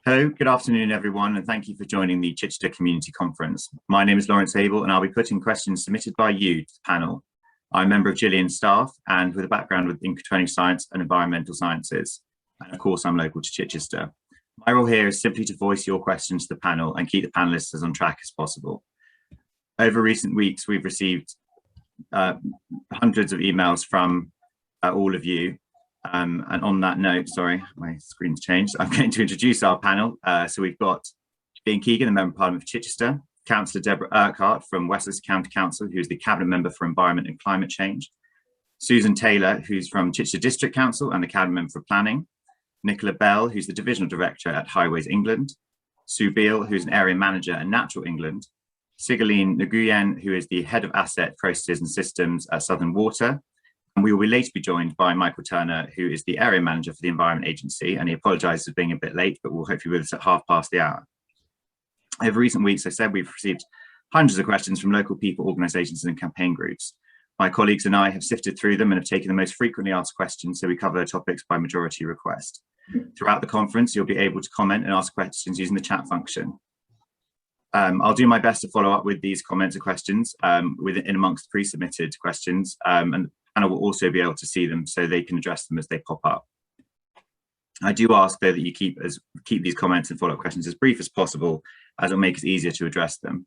Hello, good afternoon, everyone, and thank you for joining the Chichester Community Conference. My name is Lawrence Abel, and I'll be putting questions submitted by you to the panel. I'm a member of Gillian's staff and with a background with Intratuning Science and Environmental Sciences. And of course, I'm local to Chichester. My role here is simply to voice your questions to the panel and keep the panelists as on track as possible. Over recent weeks, we've received hundreds of emails from all of you. And on that note, sorry, my screen's changed. I'm going to introduce our panel. So we've got Gillian Keegan, the Member of Parliament for Chichester, Councillor Deborah Urquhart from Wessex County Council, who's the Cabinet Member for Environment and Climate Change, Susan Taylor, who's from Chichester District Council and the Cabinet Member for Planning, Nicola Bell, who's the Divisional Director at Highways England, Sue Beale, who's an Area Manager at Natural England, Gillian Keegan, who is the Head of Asset Processes and Systems at Southern Water. And we will later be joined by Michael Turner, who is the Area Manager for the Environment Agency, and he apologises for being a bit late, but we'll hopefully be with us at hour. Over recent weeks, I said we've received hundreds of questions from local people, organisations and campaign groups. My colleagues and I have sifted through them and have taken the most frequently asked questions, so we cover topics by majority request. Throughout the conference, you'll be able to comment and ask questions using the chat function. I'll do my best to follow up with these comments and questions in amongst pre-submitted questions, and I will also be able to see them so they can address them as they pop up. I do ask though that you keep these comments and follow-up questions as brief as possible, as it'll make it easier to address them.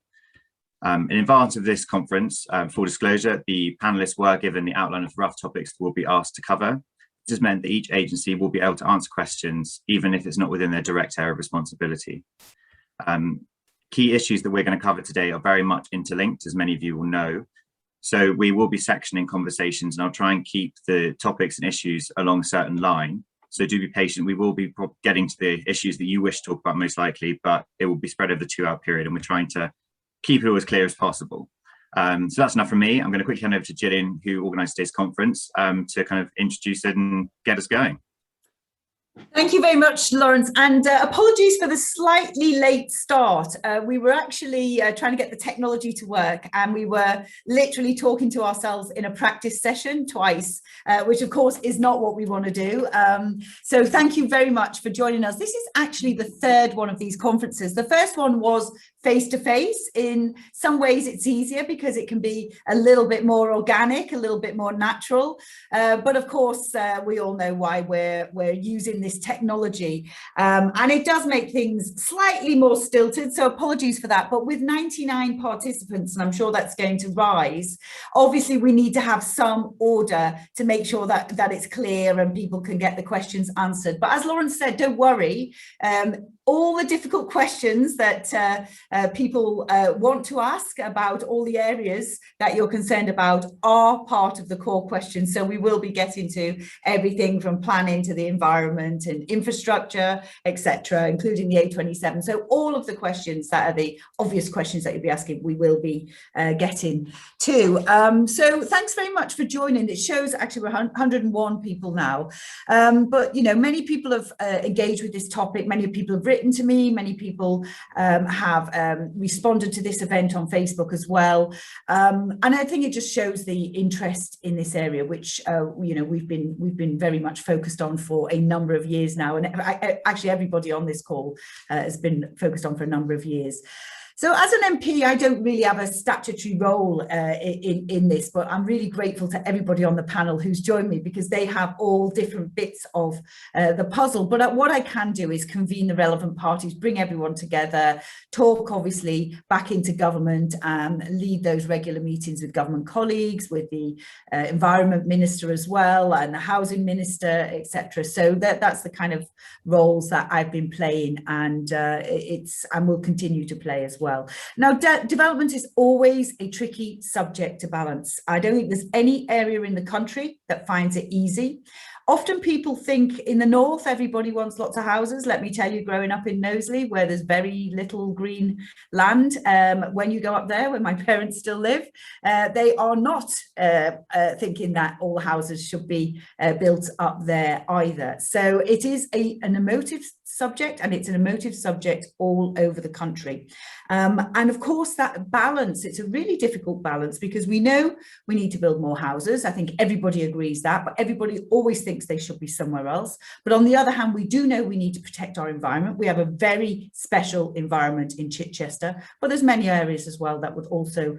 In advance of this conference, full disclosure, the panelists were given the outline of rough topics that will be asked to cover. This has meant that each agency will be able to answer questions, even if it's not within their direct area of responsibility. Key issues that we're going to cover today are very much interlinked, as many of you will know. So we will be sectioning conversations, and I'll try and keep the topics and issues along a certain line. So do be patient. We will be getting to the issues that you wish to talk about most likely, but it will be spread over the 2-hour period, and we're trying to keep it all as clear as possible. So that's enough from me. I'm going to quickly hand over to Gillian, who organised today's conference, to kind of introduce it and get us going. Thank you very much, Lawrence, and apologies for the slightly late start. We were actually trying to get the technology to work, and we were literally talking to ourselves in a practice session twice, which of course is not what we want to do. So thank you very much for joining us. This is actually the third one of these conferences. The first one was face-to-face. In some ways it's easier because it can be a little bit more organic, a little bit more natural, but of course we all know why we're using this technology, and it does make things slightly more stilted, so apologies for that. But with 99 participants, and I'm sure that's going to rise, obviously we need to have some order to make sure that it's clear and people can get the questions answered. But as Lawrence said, don't worry, all the difficult questions that people want to ask about all the areas that you're concerned about are part of the core questions. So we will be getting to everything from planning to the environment and infrastructure, etc., including the A27. So all of the questions that are the obvious questions that you'll be asking, we will be getting to. So thanks very much for joining. It shows actually we're 101 people now. But, you know, many people have engaged with this topic. Many people have written to me. Many people have responded to this event on Facebook as well. And I think it just shows the interest in this area, which, you know, we've been very much focused on for a number of years now. And actually everybody on this call has been focused on for a number of years. So as an MP, I don't really have a statutory role in this, but I'm really grateful to everybody on the panel who's joined me, because they have all different bits of the puzzle. But what I can do is convene the relevant parties, bring everyone together, talk obviously back into government, lead those regular meetings with government colleagues, with the Environment Minister as well, and the Housing Minister, etc. So that's the kind of roles that I've been playing, and will continue to play as well. Now, development is always a tricky subject to balance. I don't think there's any area in the country that finds it easy. Often people think in the north, everybody wants lots of houses. Let me tell you, growing up in Knowsley, where there's very little green land, when you go up there, where my parents still live, they are not thinking that all houses should be built up there either. So it is an emotive subject, and it's an emotive subject all over the country. And of course, that balance, it's a really difficult balance, because we know we need to build more houses. I think everybody agrees that, but everybody always thinks thinks they should be somewhere else. But on the other hand, we do know we need to protect our environment. We have a very special environment in Chichester, but there's many areas as well that would also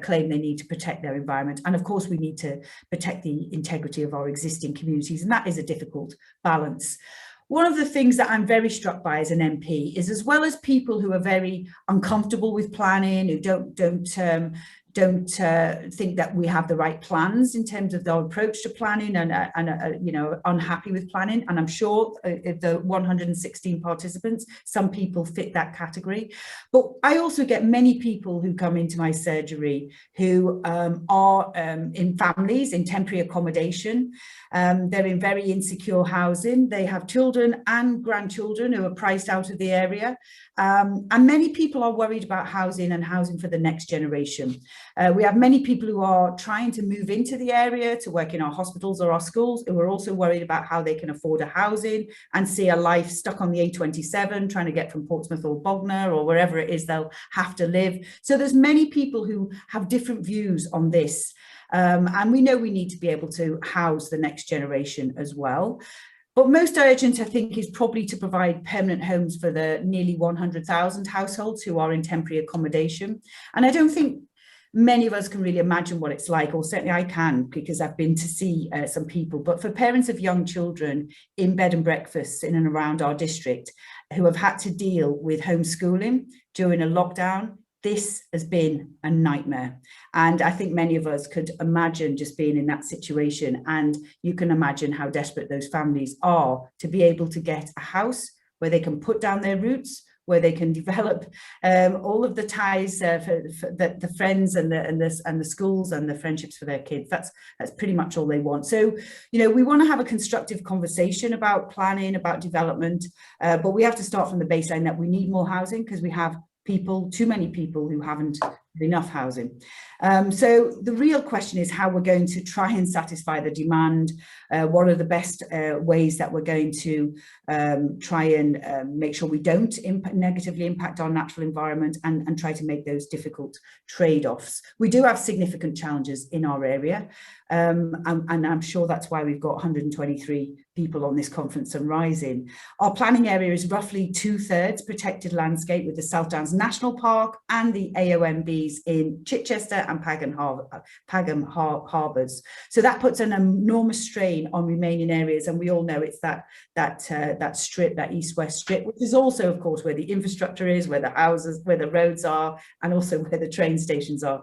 claim they need to protect their environment. And of course, we need to protect the integrity of our existing communities, and that is a difficult balance. One of the things that I'm very struck by as an MP is, as well as people who are very uncomfortable with planning, who don't think that we have the right plans in terms of their approach to planning, and you know, unhappy with planning. And I'm sure the 116 participants, some people fit that category. But I also get many people who come into my surgery who are in families in temporary accommodation. They're in very insecure housing. They have children and grandchildren who are priced out of the area. And many people are worried about housing and housing for the next generation. We have many people who are trying to move into the area to work in our hospitals or our schools, who are also worried about how they can afford a housing and see a life stuck on the A27 trying to get from Portsmouth or Bognor or wherever it is they'll have to live. So there's many people who have different views on this. And we know we need to be able to house the next generation as well. But most urgent, I think, is probably to provide permanent homes for the nearly 100,000 households who are in temporary accommodation. And I don't think many of us can really imagine what it's like, or certainly I can, because I've been to see some people. But for parents of young children in bed and breakfasts in and around our district who have had to deal with homeschooling during a lockdown, this has been a nightmare. And I think many of us could imagine just being in that situation. And you can imagine how desperate those families are to be able to get a house where they can put down their roots, where they can develop all of the ties for the friends and the schools and the friendships for their kids. That's pretty much all they want. So, you know, we want to have a constructive conversation about planning, about development, but we have to start from the baseline that we need more housing because we have too many people who haven't enough housing. So the real question is how we're going to try and satisfy the demand. What are the best ways that we're going to try and make sure we don't negatively impact our natural environment and try to make those difficult trade-offs. We do have significant challenges in our area, and I'm sure that's why we've got 123 people on this conference and rising. Our planning area is roughly 2/3 protected landscape with the South Downs National Park and the AOMBs in Chichester and Pagham Harbours. So that puts an enormous strain on remaining areas, and we all know it's that strip, that east-west strip, which is also, of course, where the infrastructure is, where the houses, where the roads are, and also where the train stations are.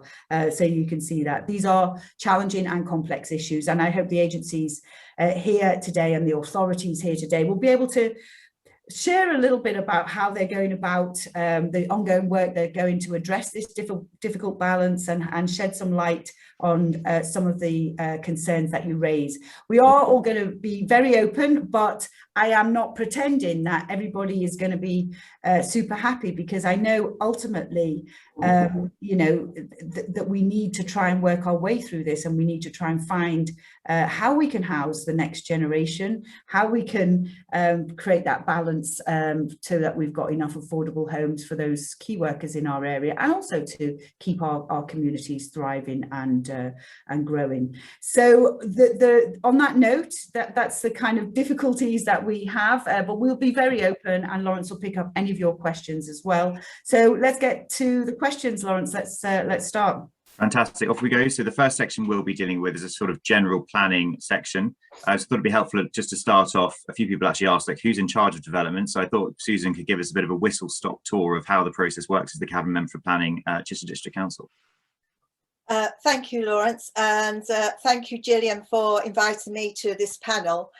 So you can see that these are challenging and complex issues, and I hope the agencies here today and the authorities here today will be able to share a little bit about how they're going about the ongoing work they're going to address this difficult balance and shed some light on some of the concerns that you raise. We are all going to be very open, but I am not pretending that everybody is going to be super happy, because I know ultimately, you know, that we need to try and work our way through this, and we need to try and find how we can house the next generation, how we can create that balance so that we've got enough affordable homes for those key workers in our area, and also to keep our communities thriving and growing. So on that note, that's the kind of difficulties that we have, but we'll be very open, and Lawrence will pick up any of your questions as well. So let's get to the questions, Lawrence. Let's start. Fantastic. Off we go. So the first section we'll be dealing with is a sort of general planning section. I just thought it'd be helpful just to start off. A few people actually asked, like, who's in charge of development? So I thought Susan could give us a bit of a whistle-stop tour of how the process works as the Cabinet Member for Planning at Chichester District Council. Thank you, Lawrence, and thank you, Gillian, for inviting me to this panel.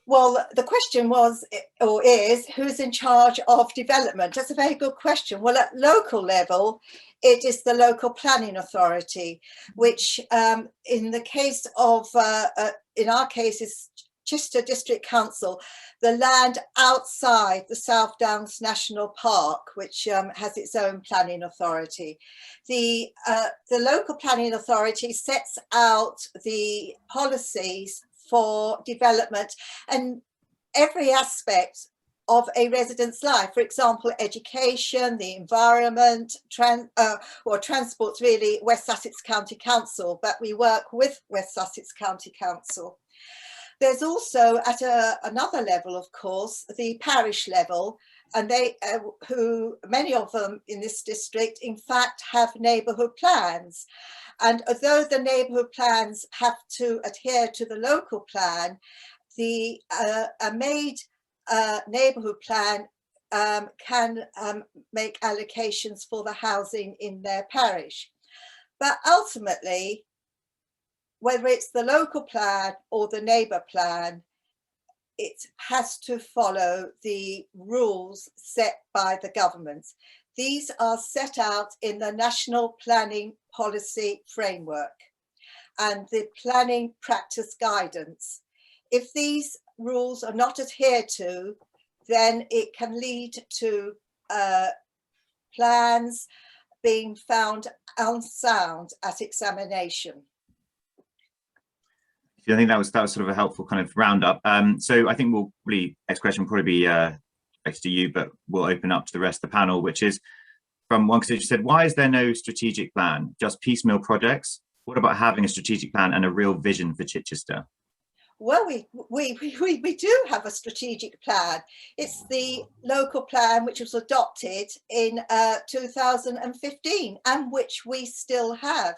Well, the question was, or is, who's in charge of development? That's a very good question. Well, at local level, it is the local planning authority, which in the case of, in our case, is Chichester District Council, the land outside the South Downs National Park, which has its own planning authority. The local planning authority sets out the policies for development and every aspect of a resident's life. For example, education, the environment, transport's really West Sussex County Council, but we work with West Sussex County Council. There's also at another level, of course, the parish level, and they, who many of them in this district, in fact, have neighbourhood plans. And although the neighbourhood plans have to adhere to the local plan, the made neighbourhood plan can make allocations for the housing in their parish. But ultimately, whether it's the local plan or the neighbour plan, it has to follow the rules set by the government. These are set out in the National Planning Policy Framework and the Planning Practice Guidance. If these rules are not adhered to, then it can lead to plans being found unsound at examination. I think that was sort of a helpful kind of roundup. So I think next question will probably be next to you, but we'll open up to the rest of the panel, which is from one constituent said, why is there no strategic plan, just piecemeal projects? What about having a strategic plan and a real vision for Chichester? Well, we do have a strategic plan. It's the local plan which was adopted in 2015 and which we still have.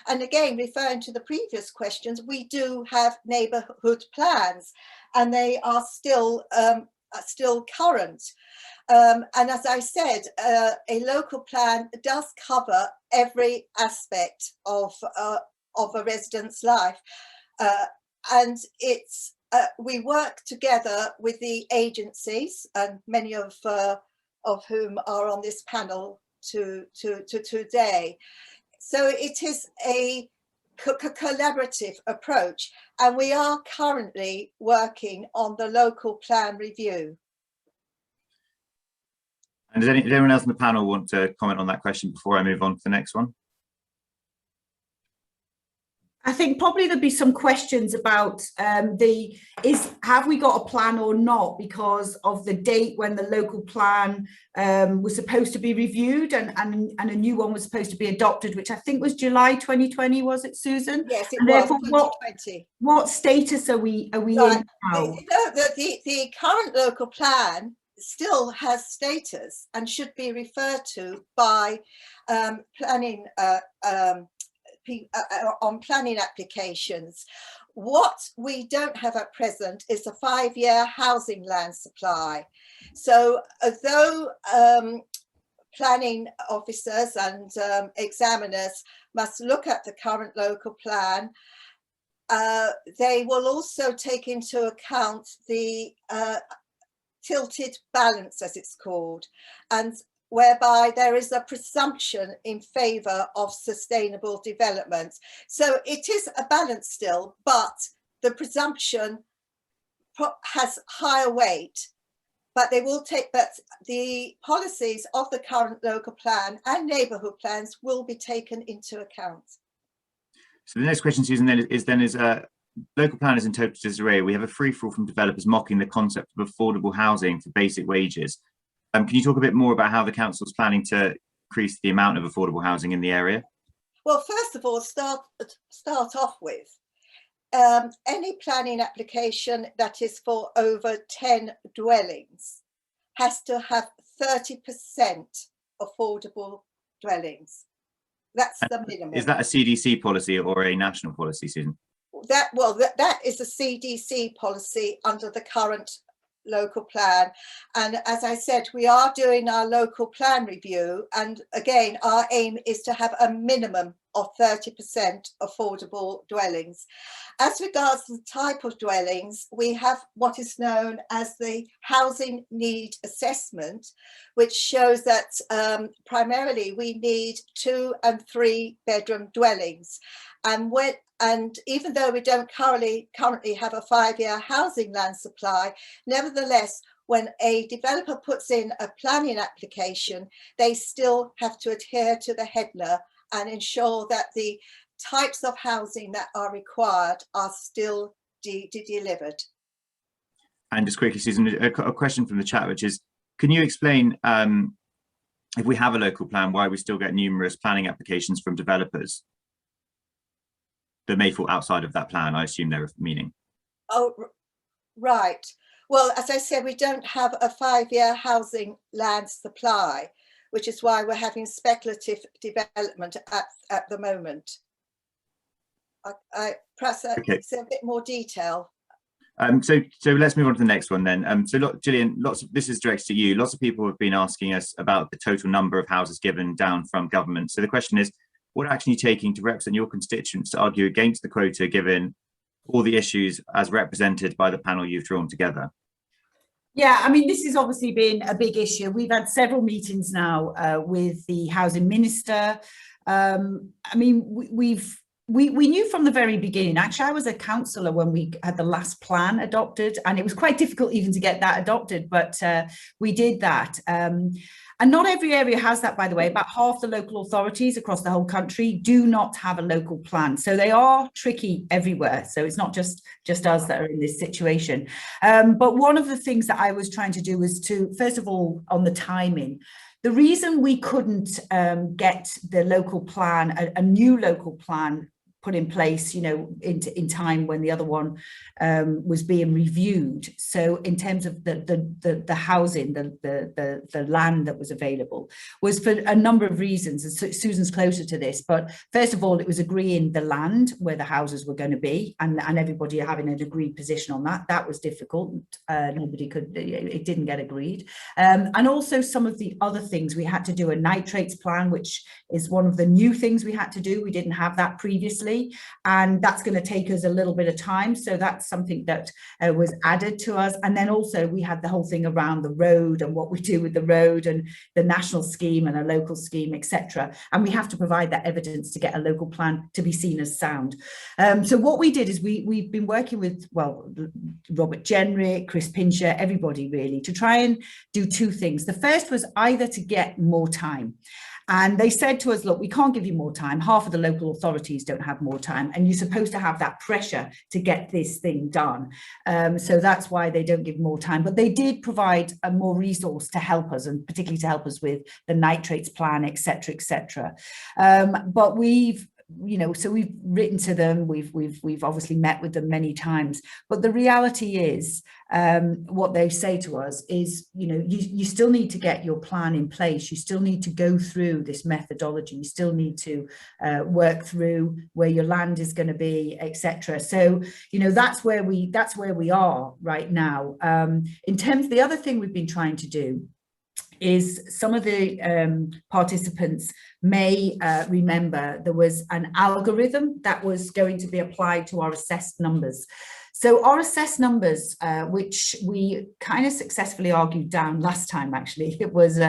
And again, referring to the previous questions, we do have neighbourhood plans and they are still current. And as I said, a local plan does cover every aspect of a resident's life. And it's we work together with the agencies, and many of whom are on this panel today. So it is a collaborative approach, and we are currently working on the local plan review. And does anyone else on the panel want to comment on that question before I move on to the next one? I think probably there'll be some questions about have we got a plan or not, because of the date when the local plan was supposed to be reviewed and a new one was supposed to be adopted, which I think was July 2020, was it, Susan? Yes, it and was therefore, 2020. What status are we right. in now? The current local plan still has status and should be referred to by planning on planning applications. What we don't have at present is a 5-year housing land supply. So although planning officers and examiners must look at the current local plan, they will also take into account the tilted balance, as it's called, and whereby there is a presumption in favour of sustainable development. So it is a balance still, but the presumption has higher weight. But they will take that the policies of the current local plan and neighbourhood plans will be taken into account. So the next question, Susan, is local plan is in total disarray. We have a free-for-all from developers mocking the concept of affordable housing for basic wages. Can you talk a bit more about how the council is planning to increase the amount of affordable housing in the area? Well, first of all, start off with any planning application that is for over 10 dwellings has to have 30% affordable dwellings. That's the minimum. Is that a CDC policy or a national policy, Susan? That is a CDC policy under the current local plan, and as I said, we are doing our local plan review, and again our aim is to have a minimum of 30% affordable dwellings. As regards to the type of dwellings, we have what is known as the housing need assessment, which shows that primarily we need 2 and 3 bedroom dwellings, and even though we don't currently have a 5-year housing land supply, nevertheless, when a developer puts in a planning application, they still have to adhere to the headler and ensure that the types of housing that are required are still delivered. And just quickly, Susan, a question from the chat, which is, can you explain, if we have a local plan, why we still get numerous planning applications from developers that may fall outside of that plan? I assume they're meaning. Oh, right. Well, as I said, we don't have a 5-year housing land supply, which is why we're having speculative development at the moment. I perhaps it's a bit more detail. So let's move on to the next one then. So Gillian, this is directed to you. Lots of people have been asking us about the total number of houses given down from government. So the question is, what action are you taking to represent your constituents to argue against the quota, given all the issues as represented by the panel you've drawn together? Yeah, I mean, this has obviously been a big issue. We've had several meetings now with the housing minister. I mean, we knew from the very beginning. Actually, I was a councillor when we had the last plan adopted, and it was quite difficult even to get that adopted, but we did that. And not every area has that, by the way. About half the local authorities across the whole country do not have a local plan. So they are tricky everywhere. So it's not just us that are in this situation. But one of the things that I was trying to do was to, first of all, on the timing, the reason we couldn't get the local plan, a new local plan put in place, you know, in time when the other one was being reviewed. So in terms of the housing, the land that was available, was for a number of reasons. And Susan's closer to this, but first of all, it was agreeing the land where the houses were going to be, and everybody having an agreed position on that. That was difficult. Nobody could, it didn't get agreed. And also some of the other things, we had to do a nitrates plan, which is one of the new things we had to do. We didn't have that previously. And that's going to take us a little bit of time. So that's something that was added to us. And then also we had the whole thing around the road and what we do with the road and the national scheme and a local scheme, etc. And we have to provide that evidence to get a local plan to be seen as sound. So what we did is we've been working with, well, Robert Jenrick, Chris Pincher, everybody really, to try and do two things. The first was either to get more time. And they said to us, look, we can't give you more time. Half of the local authorities don't have more time. And you're supposed to have that pressure to get this thing done. So that's why they don't give more time. But they did provide a more resource to help us, and particularly to help us with the nitrates plan, et cetera, et cetera. But we've, you know, so we've written to them, we've obviously met with them many times, but the reality is what they say to us is, you know, you still need to get your plan in place, you still need to go through this methodology, you still need to work through where your land is going to be, etc. So, you know, that's where we are right now. In terms of the other thing we've been trying to do is, some of the participants may remember there was an algorithm that was going to be applied to our assessed numbers. So our assessed numbers, which we kind of successfully argued down last time, actually, it was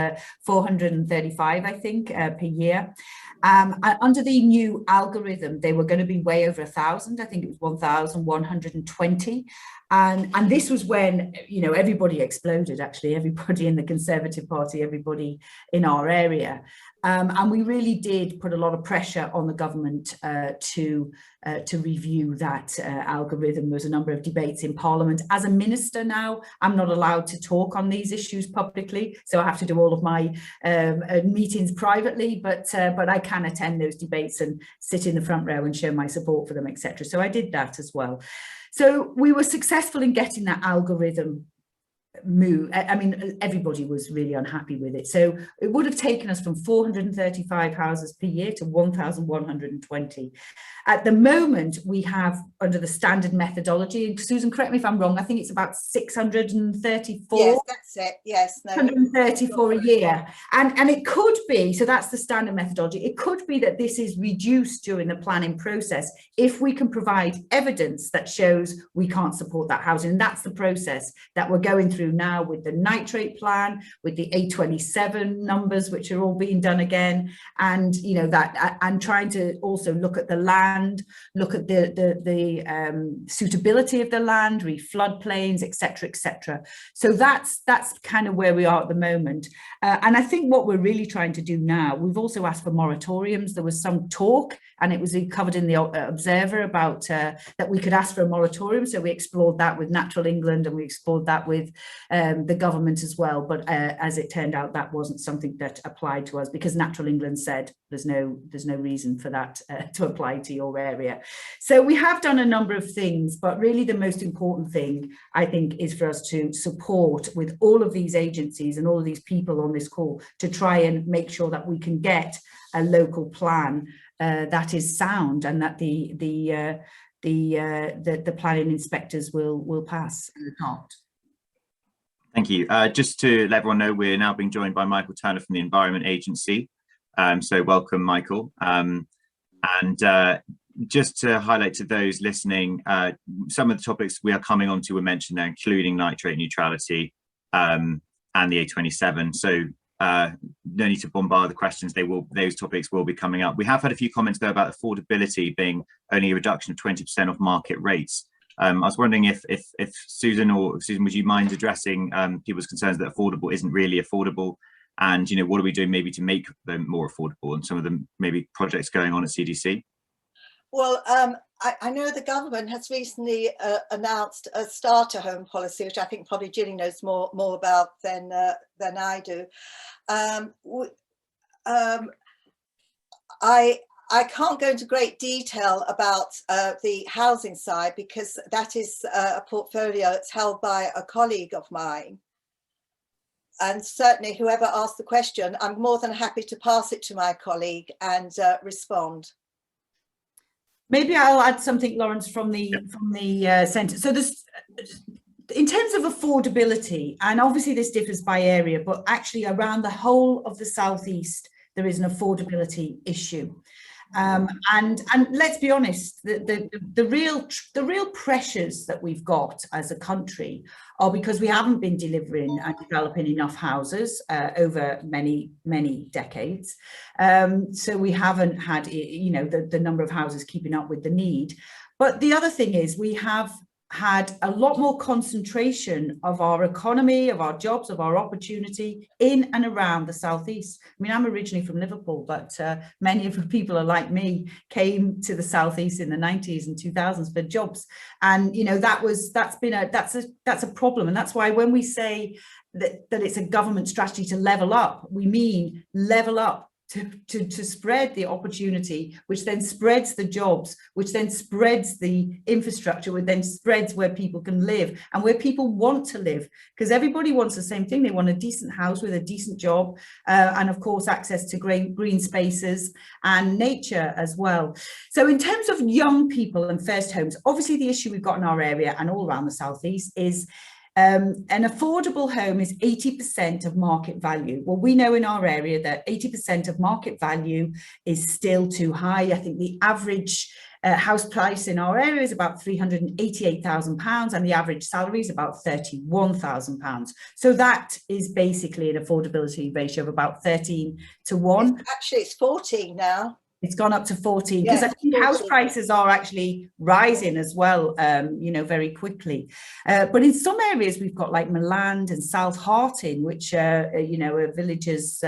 435, I think, per year. Under the new algorithm, they were going to be way over 1,000. I think it was 1,120. And this was when, you know, everybody exploded, actually, everybody in the Conservative Party, everybody in our area. And we really did put a lot of pressure on the government to review that algorithm. There was a number of debates in Parliament. As a minister now, I'm not allowed to talk on these issues publicly, so I have to do all of my meetings privately, but I can attend those debates and sit in the front row and show my support for them, etc. So I did that as well. So we were successful in getting that algorithm move. I mean, everybody was really unhappy with it. So it would have taken us from 435 houses per year to 1,120. At the moment, we have, under the standard methodology, and Susan, correct me if I'm wrong, I think it's about 634. Yes, that's it. Yes, no, 134 a year. And it could be, so that's the standard methodology, it could be that this is reduced during the planning process if we can provide evidence that shows we can't support that housing. And that's the process that we're going through now with the nitrate plan, with the A27 numbers, which are all being done again, and, you know, that, and trying to also look at the land, look at the suitability of the land, floodplains, etc., etc. So that's kind of where we are at the moment. And I think what we're really trying to do now, we've also asked for moratoriums. There was some talk, and it was covered in the Observer, about that we could ask for a moratorium. So we explored that with Natural England, and we explored that with the government as well. But as it turned out, that wasn't something that applied to us, because Natural England said there's no reason for that to apply to your area. So we have done a number of things, but really the most important thing, I think, is for us to support with all of these agencies and all of these people on this call to try and make sure that we can get a local plan that is sound, and that the planning inspectors will pass and adopt. Thank you. Just to let everyone know, we're now being joined by Michael Turner from the Environment Agency. So welcome, Michael. Just to highlight to those listening, some of the topics we are coming on to were mentioned there, including nitrate neutrality and the A27. So no need to bombard the questions. Those topics will be coming up. We have had a few comments though about affordability being only a reduction of 20% of market rates. I was wondering if Susan, would you mind addressing people's concerns that affordable isn't really affordable, and what are we doing maybe to make them more affordable, and some of the maybe projects going on at CDC? Well, I know the government has recently announced a starter home policy, which I think probably Gillian knows more about than I do. I can't go into great detail about the housing side, because that is a portfolio that's held by a colleague of mine. And certainly whoever asked the question, I'm more than happy to pass it to my colleague and respond. Maybe I'll add something, Lawrence, from the centre. So this, in terms of affordability, and obviously this differs by area, but actually around the whole of the southeast, there is an affordability issue. And let's be honest, the real pressures that we've got as a country are because we haven't been delivering and developing enough houses over many decades. So we haven't had, the number of houses keeping up with the need. But the other thing is, we have had a lot more concentration of our economy, of our jobs, of our opportunity in and around the southeast. I mean, I'm originally from Liverpool, but many of the people are like me, came to the southeast in the 90s and 2000s for jobs, and that's a problem. And that's why when we say that it's a government strategy to level up, we mean level up to spread the opportunity, which then spreads the jobs, which then spreads the infrastructure, which then spreads where people can live and where people want to live, because everybody wants the same thing. They want a decent house with a decent job, and of course access to green spaces and nature as well. So in terms of young people and first homes, obviously the issue we've got in our area and all around the southeast is an affordable home is 80% of market value. Well, we know in our area that 80% of market value is still too high. I think the average house price in our area is about £388,000, and the average salary is about £31,000. So that is basically an affordability ratio of about 13 to 1. Actually, it's 14 now. It's gone up to 14, because I think 14. House prices are actually rising as well, very quickly. But in some areas, we've got like Milland and South Harting, which are villages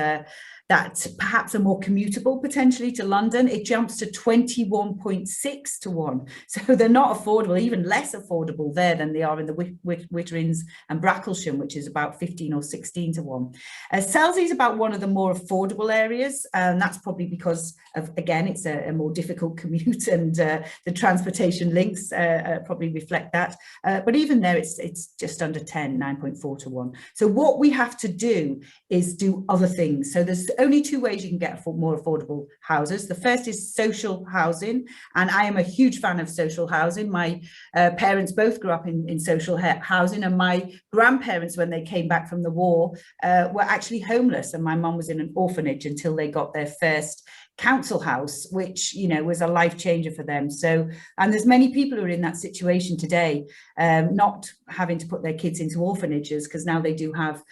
that perhaps are more commutable potentially to London. It jumps to 21.6 to 1. So they're not affordable, even less affordable there than they are in the Witterings and Bracklesham, which is about 15 or 16 to 1. Selsey is about one of the more affordable areas, and that's probably because of, again, it's a more difficult commute, and the transportation links probably reflect that. But even there, it's just under 10, 9.4 to 1. So what we have to do is do other things. So there's only two ways you can get more affordable houses. The first is social housing, and I am a huge fan of social housing. My parents both grew up in social housing, and my grandparents, when they came back from the war, were actually homeless, and my mum was in an orphanage until they got their first council house, which was a life changer for them. So, and there's many people who are in that situation today, not having to put their kids into orphanages, because now they do have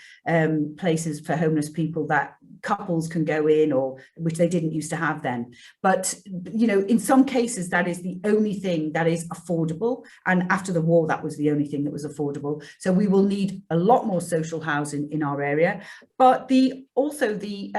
places for homeless people that couples can go in, or which they didn't used to have then. But in some cases that is the only thing that is affordable, and after the war that was the only thing that was affordable. So we will need a lot more social housing in our area, but also the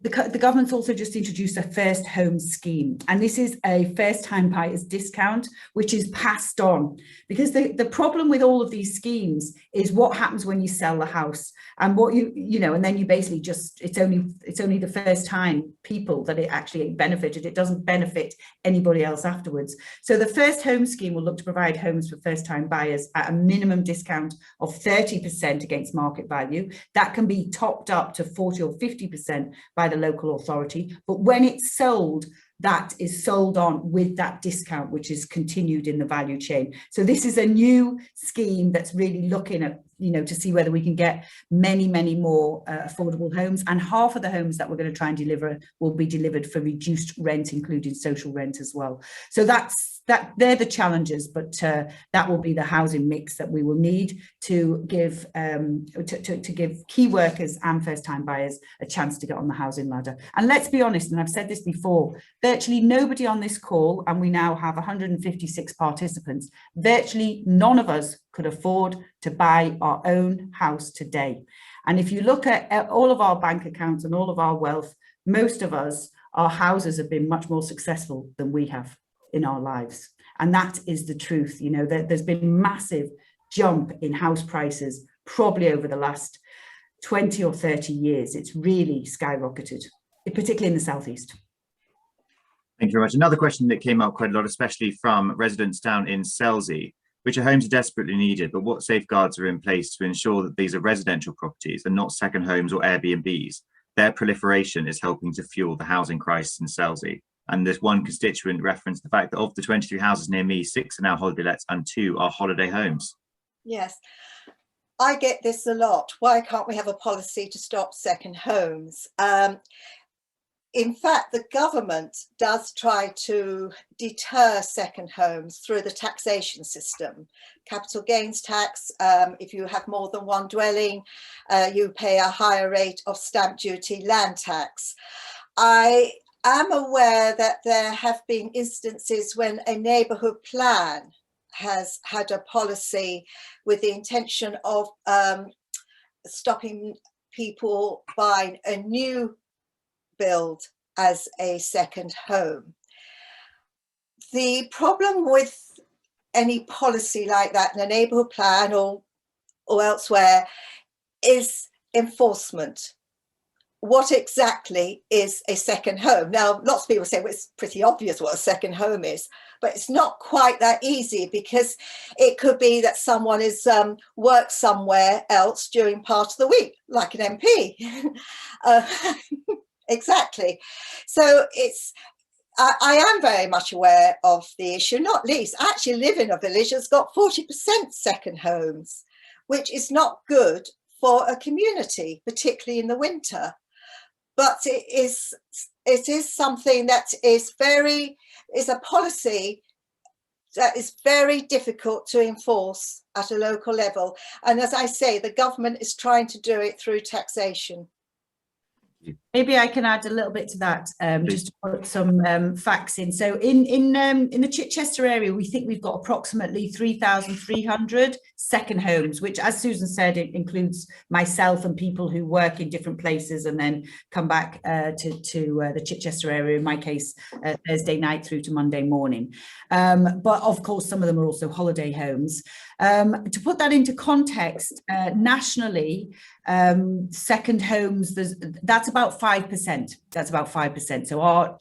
the government's also just introduced a first home scheme, and this is a first time buyer's discount which is passed on, because the problem with all of these schemes is what happens when you sell the house, and what you know, and then you basically just, it's only the first time people that it actually benefited. It doesn't benefit anybody else afterwards. So the first home scheme will look to provide homes for first time buyers at a minimum discount of 30% against market value. That can be topped up to 40 or 50% by the local authority, but when it's sold, that is sold on with that discount, which is continued in the value chain. So this is a new scheme that's really looking at, you know, to see whether we can get many more affordable homes, and half of the homes that we're going to try and deliver will be delivered for reduced rent, including social rent as well. So they're the challenges, but that will be the housing mix that we will need to give to give key workers and first-time buyers a chance to get on the housing ladder. And let's be honest, and I've said this before, virtually nobody on this call, and we now have 156 participants, virtually none of us could afford to buy our own house today. And if you look at all of our bank accounts and all of our wealth, most of us, our houses have been much more successful than we have in our lives. And that is the truth. You know, there's been massive jump in house prices probably over the last 20 or 30 years. It's really skyrocketed, particularly in the southeast. Thank you very much. Another question that came up quite a lot, especially from residents down in Cllr, which are homes are desperately needed, but what safeguards are in place to ensure that these are residential properties and not second homes or Airbnbs? Their proliferation is helping to fuel the housing crisis in Cllr. And there's one constituent referenced the fact that of the 23 houses near me, 6 are now holiday lets and 2 are holiday homes. Yes, I get this a lot. Why can't we have a policy to stop second homes? In fact, the government does try to deter second homes through the taxation system. Capital gains tax, if you have more than one dwelling, you pay a higher rate of stamp duty, land tax. I am aware that there have been instances when a neighbourhood plan has had a policy with the intention of stopping people buying a new build as a second home. The problem with any policy like that in a neighbourhood plan or elsewhere is enforcement. What exactly is a second home? Now, lots of people say, well, it's pretty obvious what a second home is, but it's not quite that easy, because it could be that someone is worked somewhere else during part of the week, like an MP. Exactly. So I am very much aware of the issue, not least, I actually live in a village that's got 40% second homes, which is not good for a community, particularly in the winter. But it is something that is a policy that is very difficult to enforce at a local level. And as I say, the government is trying to do it through taxation. Maybe I can add a little bit to that, just to put some facts in. So in the Chichester area, we think we've got approximately 3,300 second homes, which, as Susan said, it includes myself and people who work in different places and then come back to the Chichester area, in my case, Thursday night through to Monday morning. But of course, some of them are also holiday homes. To put that into context, nationally, second homes, that's about 5%. That's about 5%. So our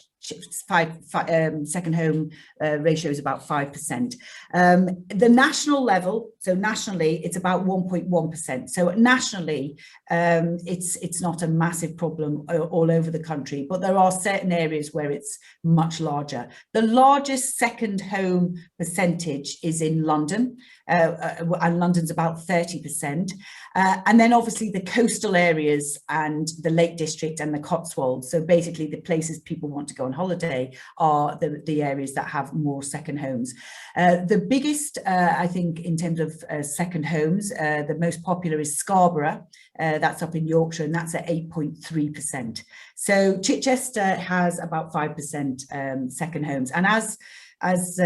second home ratio is about 5%. The national level, so nationally, it's about 1.1%. So nationally, it's not a massive problem all over the country, but there are certain areas where it's much larger. The largest second home percentage is in London, and London's about 30%. And then obviously the coastal areas and the Lake District and the Cotswolds. So basically the places people want to go on holiday are the areas that have more second homes. The biggest, I think, in terms of second homes, the most popular is Scarborough. That's up in Yorkshire, and that's at 8.3%. So Chichester has about 5% second homes. And as as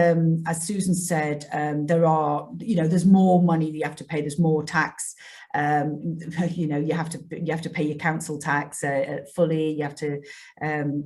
Susan said, there's more money that you have to pay, there's more tax. You have to pay your council tax fully, you have to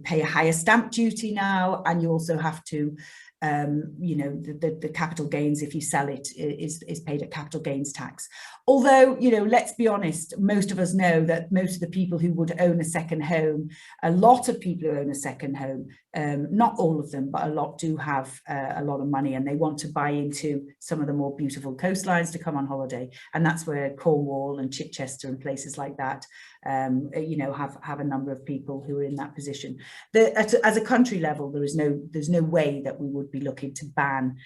pay a higher stamp duty now, and you also have to the capital gains, if you sell it, is paid at capital gains tax. Although, let's be honest, most of us know that most of the people who would own a second home, a lot of people who own a second home, not all of them, but a lot do have a lot of money, and they want to buy into some of the more beautiful coastlines to come on holiday. And that's where Cornwall and Chichester and places like that, have a number of people who are in that position. As a country level, there's no way that we would be looking to ban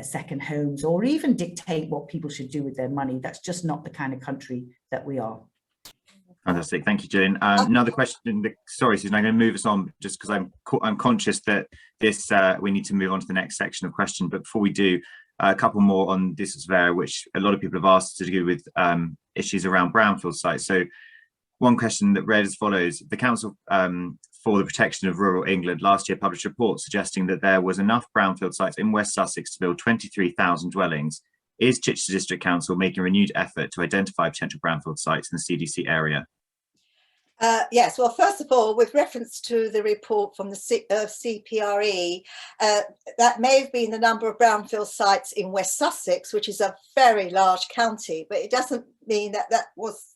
second homes or even dictate what people should do with their money. That's just not the kind of country that we are. Fantastic, thank you, Gillian. Another question. Sorry, Susan, I'm going to move us on just because I'm conscious that this we need to move on to the next section of question. But before we do, a couple more on this area, which a lot of people have asked to do with issues around brownfield sites. So one question that read as follows: the Council for the Protection of Rural England last year published a report suggesting that there was enough brownfield sites in West Sussex to build 23,000 dwellings. Is Chichester District Council making a renewed effort to identify potential brownfield sites in the CDC area? Yes, well, first of all, with reference to the report from the CPRE, that may have been the number of brownfield sites in West Sussex, which is a very large county, but it doesn't mean that that was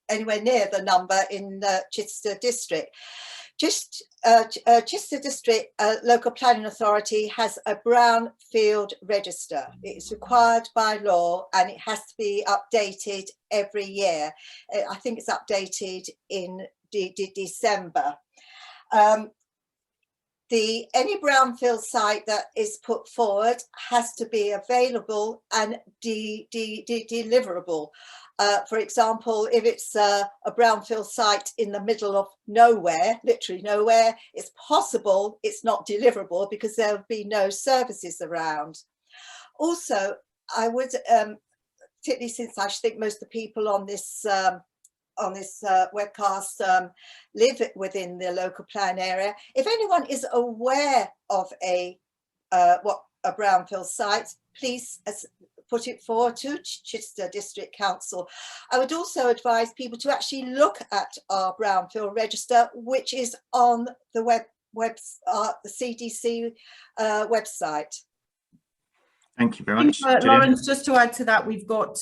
anywhere near the number in Chichester District. Chichester District Local Planning Authority has a brownfield register. It's required by law and it has to be updated every year. I think it's updated in December. Any brownfield site that is put forward has to be available and deliverable. For example, if it's a brownfield site in the middle of nowhere, literally nowhere, it's possible it's not deliverable because there will be no services around. Also, I would, particularly since I think most of the people on this webcast live within the local plan area, if anyone is aware of a brownfield site, please put it forward to Chichester District Council. I would also advise people to actually look at our brownfield register, which is on the the CDC website. Thank you very much, Lawrence. Just to add to that, we've got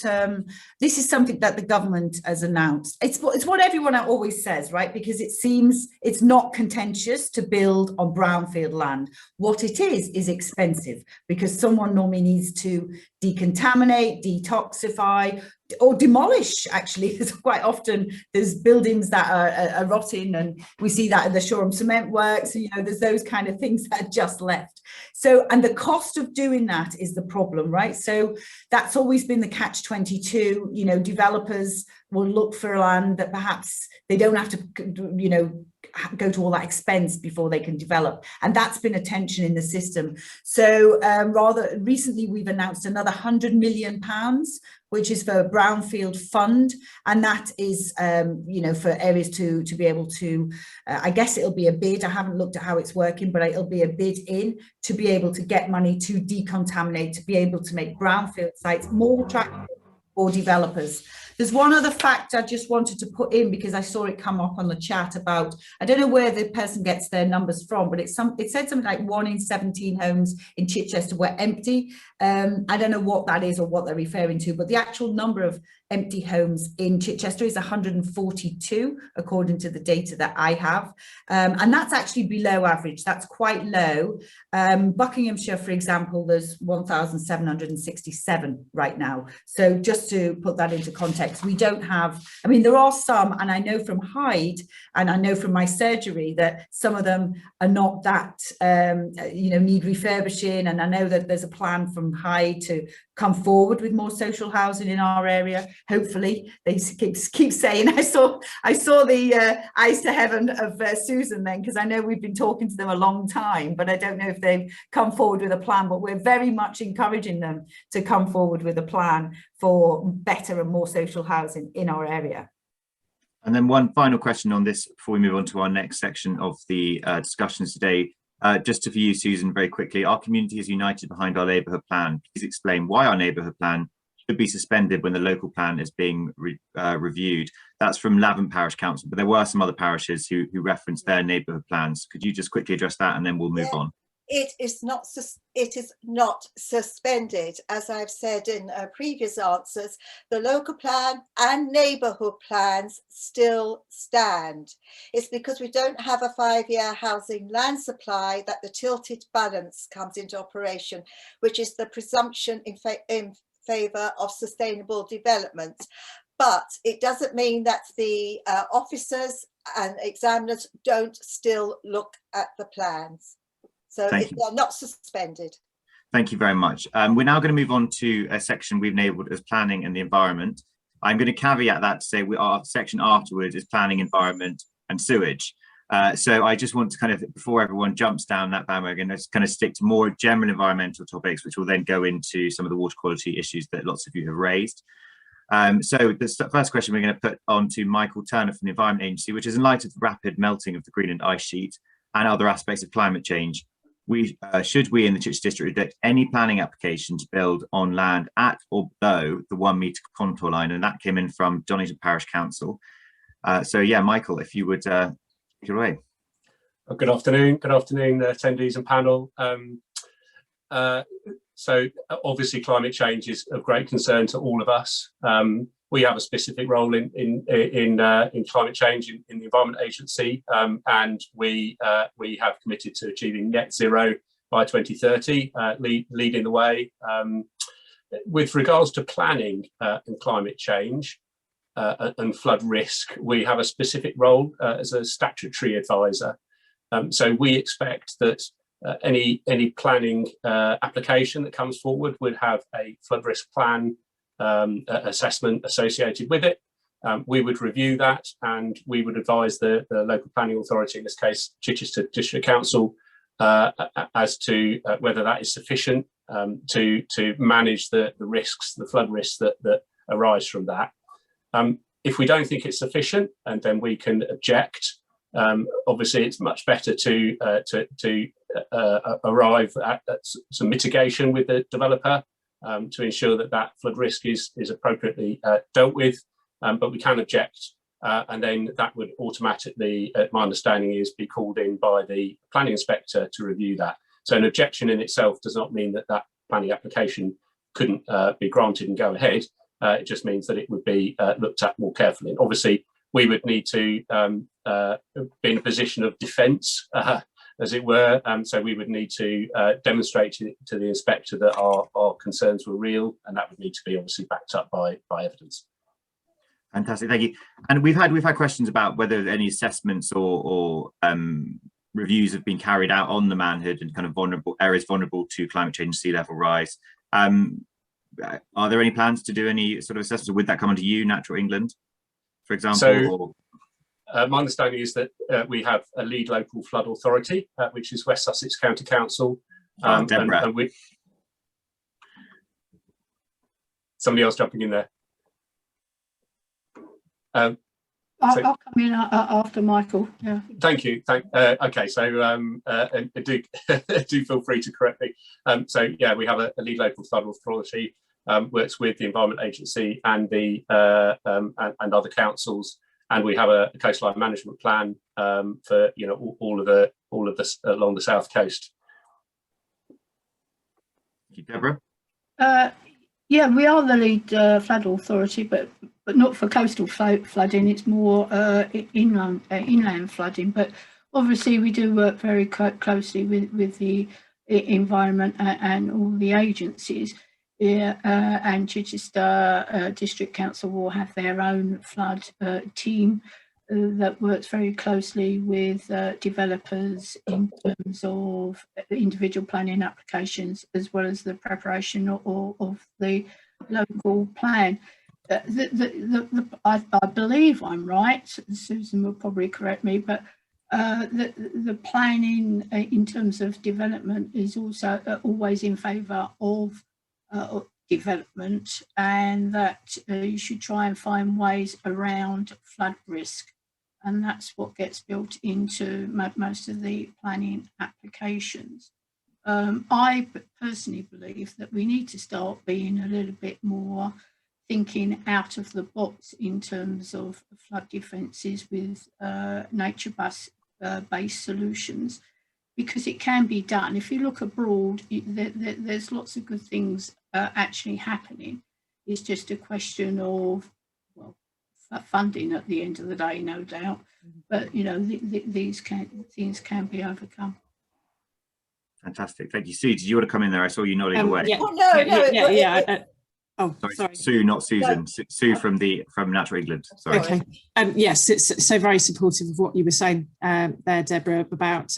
this is something that the government has announced. It's what everyone always says, right? Because it seems it's not contentious to build on brownfield land. What it is expensive, because someone normally needs to decontaminate, detoxify, or demolish. Actually, because quite often there's buildings that are rotting, and we see that in the Shoreham cement works. There's those kind of things that are just left. So, and the cost of doing that is the problem, right? So that's always been the catch-22. Developers will look for land that perhaps they don't have to, go to all that expense before they can develop, and that's been a tension in the system. So rather recently we've announced another £100 million, which is for a brownfield fund, and that is for areas to be able to I guess it'll be a bid. I haven't looked at how it's working, but it'll be a bid in to be able to get money to decontaminate, to be able to make brownfield sites more attractive for developers. There's one other fact I just wanted to put in, because I saw it come up on the chat about, I don't know where the person gets their numbers from, but it said something like 1 in 17 homes in Chichester were empty. I don't know what that is or what they're referring to, but the actual number of empty homes in Chichester is 142, according to the data that I have. And that's actually below average. That's quite low. Buckinghamshire, for example, there's 1,767 right now. So just to put that into context, we don't have, I mean, there are some, and I know from Hyde, and I know from my surgery that some of them are not that, need refurbishing. And I know that there's a plan from Hyde to come forward with more social housing in our area. Hopefully, they keep saying. I saw the eyes to heaven of Susan then, because I know we've been talking to them a long time, but I don't know if they've come forward with a plan. But we're very much encouraging them to come forward with a plan for better and more social housing in our area. And then one final question on this before we move on to our next section of the discussions today. Just for you, Susan, very quickly, our community is united behind our neighbourhood plan. Please explain why our neighbourhood plan should be suspended when the local plan is being reviewed. That's from Lavant Parish Council, but there were some other parishes who referenced their neighbourhood plans. Could you just quickly address that, and then we'll move on? It is not suspended. As I've said in previous answers, the local plan and neighbourhood plans still stand. It's because we don't have a 5-year housing land supply that the tilted balance comes into operation, which is the presumption in favour of sustainable development. But it doesn't mean that the officers and examiners don't still look at the plans. So they're not suspended. Thank you very much. We're now going to move on to a section we've labelled as planning and the environment. I'm going to caveat that to say our section afterwards is planning, environment and sewage. So I just want to kind of, before everyone jumps down that bandwagon, let's kind of stick to more general environmental topics, which will then go into some of the water quality issues that lots of you have raised. So the first question we're going to put on to Michael Turner from the Environment Agency, which is in light of the rapid melting of the Greenland ice sheet and other aspects of climate change, should we in the Chichester district reject any planning application to build on land at or below the 1 metre contour line? And that came in from Donington Parish Council. So yeah, Michael, if you would take it away. Good afternoon, attendees and panel. So obviously climate change is of great concern to all of us. We have a specific role in climate change in the Environment Agency, and we have committed to achieving net zero by 2030, leading the way. With regards to planning and climate change and flood risk, we have a specific role as a statutory advisor. So we expect that any planning application that comes forward would have a flood risk plan assessment associated with it. We would review that and we would advise the local planning authority, in this case Chichester District Council, as to whether that is sufficient to manage the risks, the flood risks that arise from that. If we don't think it's sufficient, and then we can object. Obviously, it's much better to arrive at some mitigation with the developer to ensure that flood risk is appropriately dealt with, but we can object, and then that would automatically, my understanding is, be called in by the planning inspector to review that. So an objection in itself does not mean that planning application couldn't be granted and go ahead. It just means that it would be looked at more carefully. And obviously, we would need to be in a position of defence, as it were. So we would need to demonstrate to the inspector that our concerns were real, and that would need to be obviously backed up by evidence. Fantastic, thank you. And we've had questions about whether any assessments or reviews have been carried out on the manhood and kind of vulnerable areas vulnerable to climate change, sea level rise. Are there any plans to do any sort of assessments, or would that come under you, Natural England, for example? So, my understanding is that we have a lead local flood authority, which is West Sussex County Council. Deborah. And somebody else jumping in there. I'll come in after Michael. Yeah. Thank you. Okay, so do feel free to correct me. So yeah, we have a lead local flood authority, works with the Environment Agency and the and other councils, and we have a coastline management plan for all of this along the south coast. Thank you, Deborah. Yeah, we are the lead flood authority, but not for coastal flooding. It's more inland flooding. But obviously, we do work very closely with the environment and all the agencies. Yeah, and Chichester District Council will have their own flood team that works very closely with developers in terms of individual planning applications, as well as the preparation of the local plan. I believe I'm right, Susan will probably correct me, but the planning in terms of development is also always in favour of development, and that you should try and find ways around flood risk. and that's what gets built into most of the planning applications. I personally believe that we need to start being a little bit more thinking out of the box in terms of flood defences with nature-based solutions, because it can be done. If you look abroad, there's lots of good things actually happening. It's just a question of, well, funding at the end of the day, no doubt. But, you know, these things can be overcome. Fantastic. Thank you. Sue, did you want to come in there? I saw you nodding away. Yeah. Oh, no. Oh, sorry. Sue, not Susan. No. Sue from Natural England. Sorry. Okay. Yes, it's so very supportive of what you were saying there, Deborah, about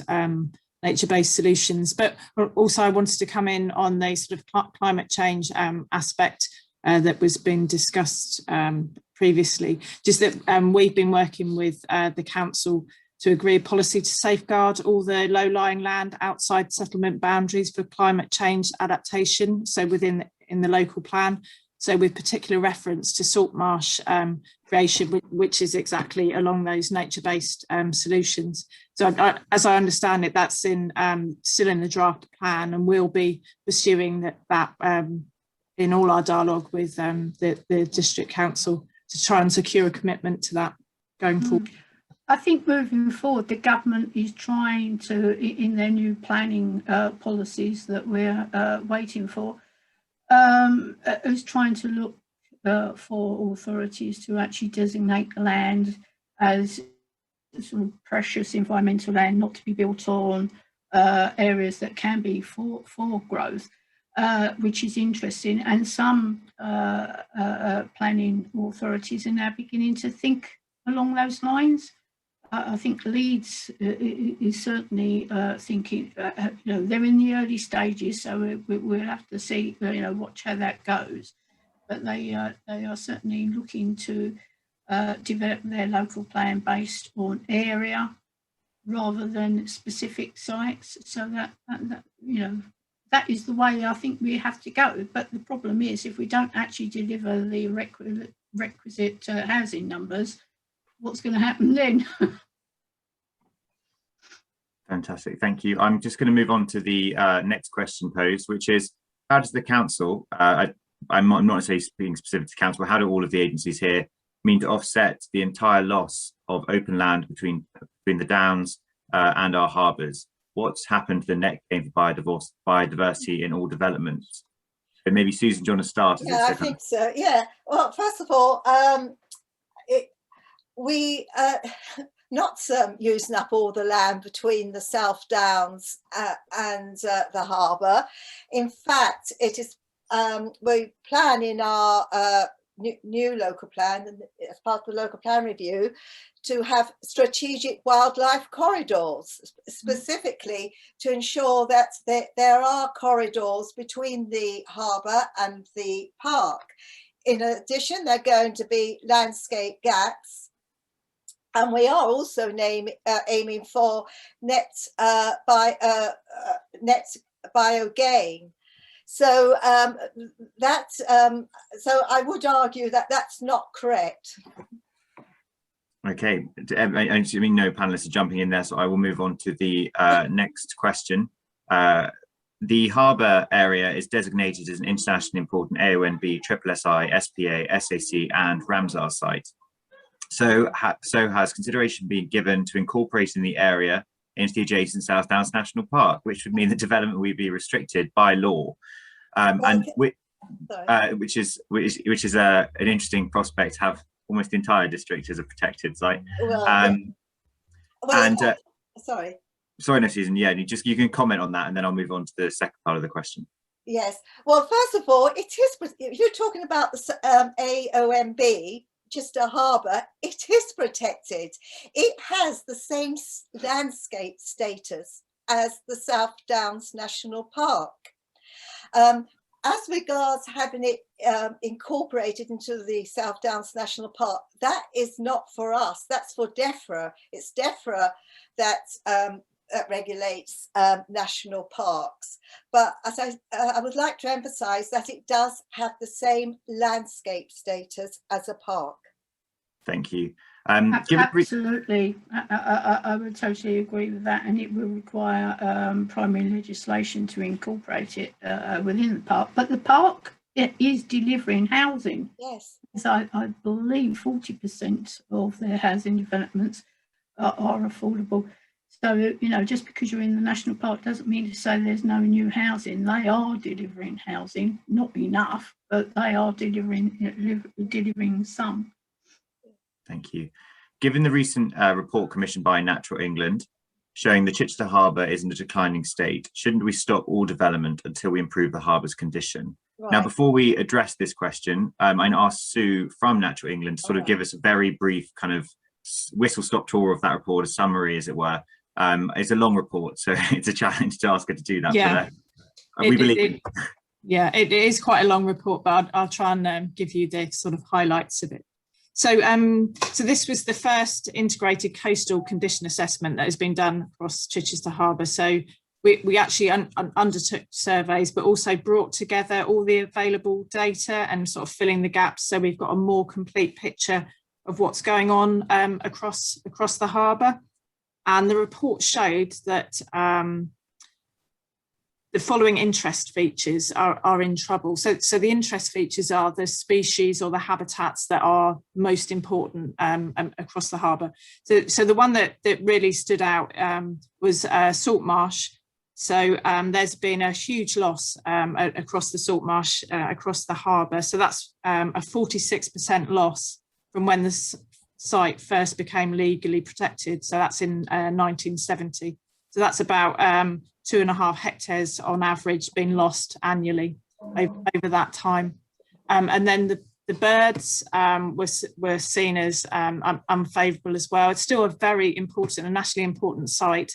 nature-based solutions. But also I wanted to come in on the sort of climate change aspect that was being discussed previously. Just that we've been working with the council to agree a policy to safeguard all the low-lying land outside settlement boundaries for climate change adaptation, so in the local plan, so with particular reference to salt marsh creation, which is exactly along those nature-based solutions. So as I understand it, that's still in the draft plan, and we'll be pursuing that in all our dialogue with the district council to try and secure a commitment to that going forward. I think moving forward, the government is trying to, in their new planning policies that we're waiting for, is trying to look for authorities to actually designate land as sort of precious environmental land, not to be built on, areas that can be for growth, which is interesting. And some planning authorities are now beginning to think along those lines. I think Leeds is certainly thinking, you know, they're in the early stages, so we'll have to see, you know, watch how that goes. But they are certainly looking to develop their local plan based on area rather than specific sites. So that you know, that is the way I think we have to go. But the problem is, if we don't actually deliver the requisite housing numbers, what's going to happen then? Fantastic, thank you. I'm just going to move on to the next question posed, which is, how does the council, I'm not necessarily speaking specific to council, but how do all of the agencies here mean to offset the entire loss of open land between the Downs and our harbours? What's happened to the net gain for biodiversity in all developments? And maybe Susan, do you want to start? Yeah, I think so. Yeah. Well, first of all, not using up all the land between the South Downs and the harbour. In fact, it is we plan in our new local plan, and as part of the local plan review, to have strategic wildlife corridors, specifically to ensure that there are corridors between the harbour and the park. In addition, there are going to be landscape gaps, and we are also aiming for net bio gain. So so I would argue that that's not correct. Okay, I mean, no panelists are jumping in there, so I will move on to the next question. The harbour area is designated as an internationally important AONB, SSI, SPA, SAC and Ramsar site. So has consideration been given to incorporating the area into the adjacent South Downs National Park, which would mean that development will be restricted by law, which is an interesting prospect to have almost the entire district as a protected site. Sorry, no, Susan. Yeah, you can comment on that, and then I'll move on to the second part of the question. Yes. Well, first of all, it is. If you're talking about the AONB, Chichester Harbour, it is protected. It has the same landscape status as the South Downs National Park. As regards having it incorporated into the South Downs National Park, that is not for us, that's for DEFRA. It's DEFRA that regulates national parks. But as I would like to emphasise that it does have the same landscape status as a park. Thank you. Absolutely, I would totally agree with that, and it will require primary legislation to incorporate it within the park. But the park is delivering housing. Yes. So I believe 40% of their housing developments are affordable. So, you know, just because you're in the national park doesn't mean to say there's no new housing. They are delivering housing, not enough, but they are delivering some. Thank you. Given the recent report commissioned by Natural England showing the Chichester Harbour is in a declining state, shouldn't we stop all development until we improve the harbour's condition? Right. Now, before we address this question, I asked Sue from Natural England to sort of give us a very brief kind of whistle-stop tour of that report, a summary, as it were. It's a long report, so it's a challenge to ask her to do that. Yeah, but, we believe. Yeah, it is quite a long report, but I'll try and give you the sort of highlights of it. So, so this was the first integrated coastal condition assessment that has been done across Chichester Harbour. So we actually undertook surveys, but also brought together all the available data and sort of filling the gaps. So we've got a more complete picture of what's going on across the harbour. And the report showed that the following interest features are in trouble. So the interest features are the species or the habitats that are most important across the harbour. So the one that really stood out was salt marsh. So there's been a huge loss across the salt marsh across the harbour. So that's a 46% loss from when the site first became legally protected. So that's in 1970. So that's about 2.5 hectares on average been lost annually over that time. And then the birds were seen as unfavourable as well. It's still a very important, a nationally important site,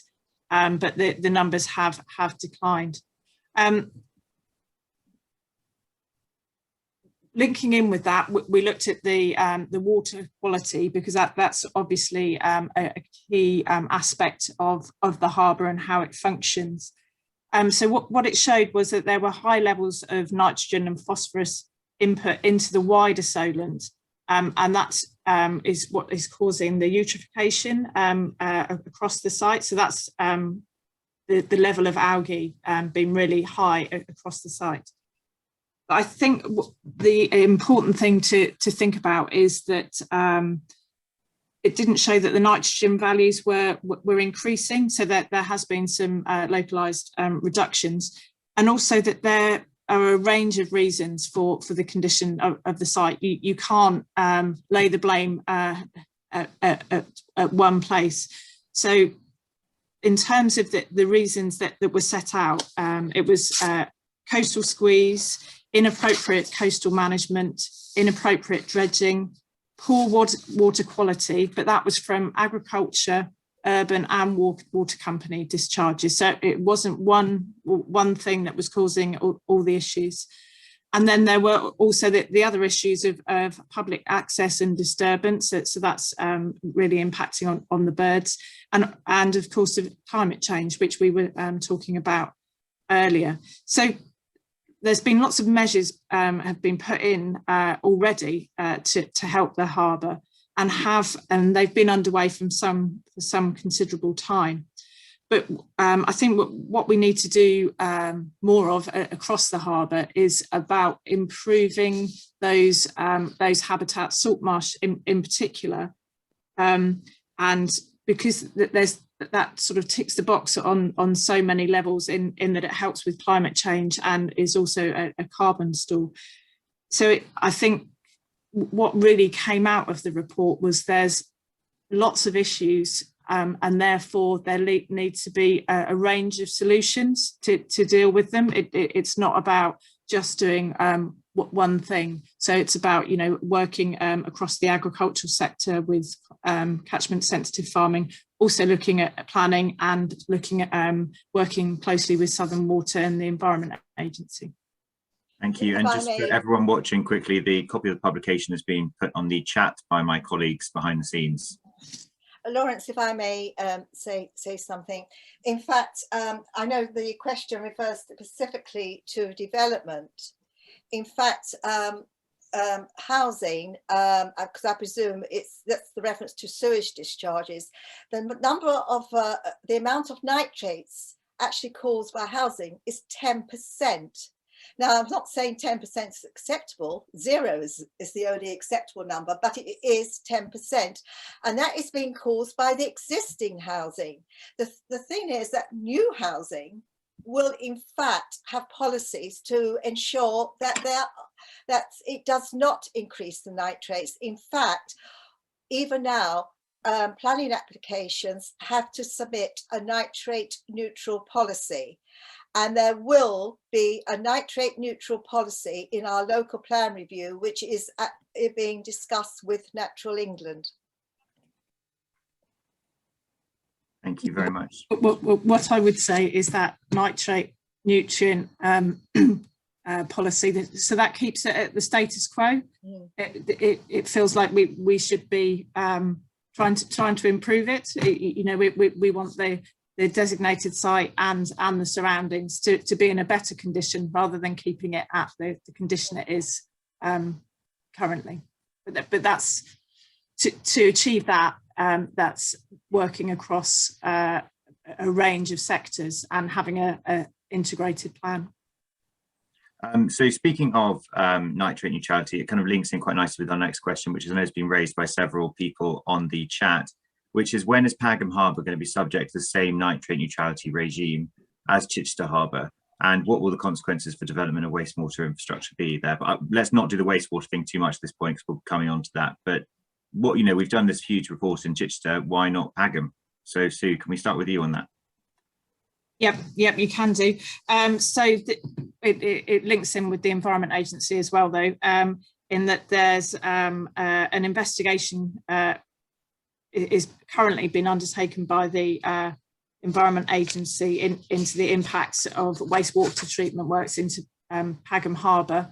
but the numbers have declined. Linking in with that, we looked at the water quality, because that's obviously a key aspect of the harbour and how it functions. So what it showed was that there were high levels of nitrogen and phosphorus input into the wider solent, and that is what is causing the eutrophication across the site. So that's the level of algae being really high across the site. I think the important thing to think about is that it didn't show that the nitrogen values were increasing, so that there has been some localised reductions, and also that there are a range of reasons for the condition of the site. You can't lay the blame at one place. So in terms of the reasons that were set out, it was coastal squeeze, inappropriate coastal management, inappropriate dredging, poor water quality, but that was from agriculture, urban and water company discharges. So it wasn't one thing that was causing all the issues. And then there were also the other issues of public access and disturbance. So that's really impacting on the birds, and of course of climate change, which we were talking about earlier. So there's been lots of measures have been put in already to help the harbour, and they've been underway for some considerable time. But I think what we need to do more of across the harbour is about improving those habitats, salt marsh in particular, and because that sort of ticks the box on so many levels in that it helps with climate change and is also a carbon store. So I think what really came out of the report was there's lots of issues, and therefore there needs to be a range of solutions to deal with them. It's not about just doing one thing. So it's about, you know, working across the agricultural sector with catchment sensitive farming, also looking at planning and looking at working closely with Southern Water and the Environment Agency. Thank you. And just for everyone watching quickly, the copy of the publication has been put on the chat by my colleagues behind the scenes. Lawrence, if I may say something. In fact, I know the question refers specifically to development. In fact, housing, because I presume that's the reference to sewage discharges, the number of the amount of nitrates actually caused by housing is 10%. Now, I'm not saying 10% is acceptable. 0 is the only acceptable number, but it is 10%. And that is being caused by the existing housing. The thing is that new housing will in fact have policies to ensure that it does not increase the nitrates. In fact, even now, planning applications have to submit a nitrate neutral policy. And there will be a nitrate neutral policy in our local plan review, which is being discussed with Natural England. Thank you very much. What I would say is that nitrate nutrient policy, so that keeps it at the status quo. It feels like we should be trying to improve it. You know, we want the designated site and the surroundings to be in a better condition rather than keeping it at the condition it is currently. But that's to achieve that. That's working across a range of sectors and having a integrated plan. So speaking of nitrate neutrality, it kind of links in quite nicely with our next question, which I know has been raised by several people on the chat, which is, when is Pagham Harbour going to be subject to the same nitrate neutrality regime as Chichester Harbour? And what will the consequences for development of wastewater infrastructure be there? But let's not do the wastewater thing too much at this point, because we're coming on to that. But what, you know, we've done this huge report in Chichester, why not Pagham? So Sue, can we start with you on that? Yep, you can do. So it links in with the Environment Agency as well, though, in that there's an investigation is currently being undertaken by the Environment Agency into the impacts of wastewater treatment works into Pagham Harbour,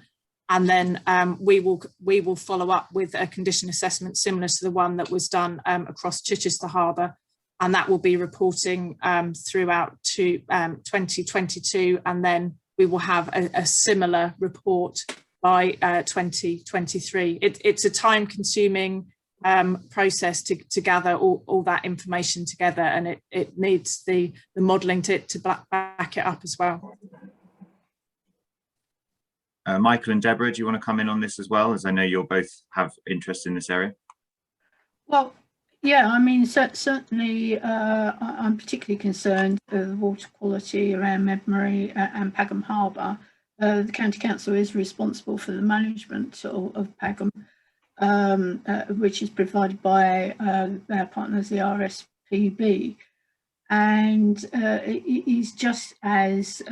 and then we will follow up with a condition assessment similar to the one that was done across Chichester Harbour, and that will be reporting throughout to 2022, and then we will have a similar report by 2023. It's a time-consuming process to gather all that information together, and it needs the modelling to back it up as well. Michael and Deborah, do you want to come in on this as well, as I know you'll both have interest in this area? Well, yeah, I mean, certainly I'm particularly concerned with the water quality around Medbury and Pagham Harbour. The County Council is responsible for the management of Pagham, which is provided by our partners, the RSPB. And it is just as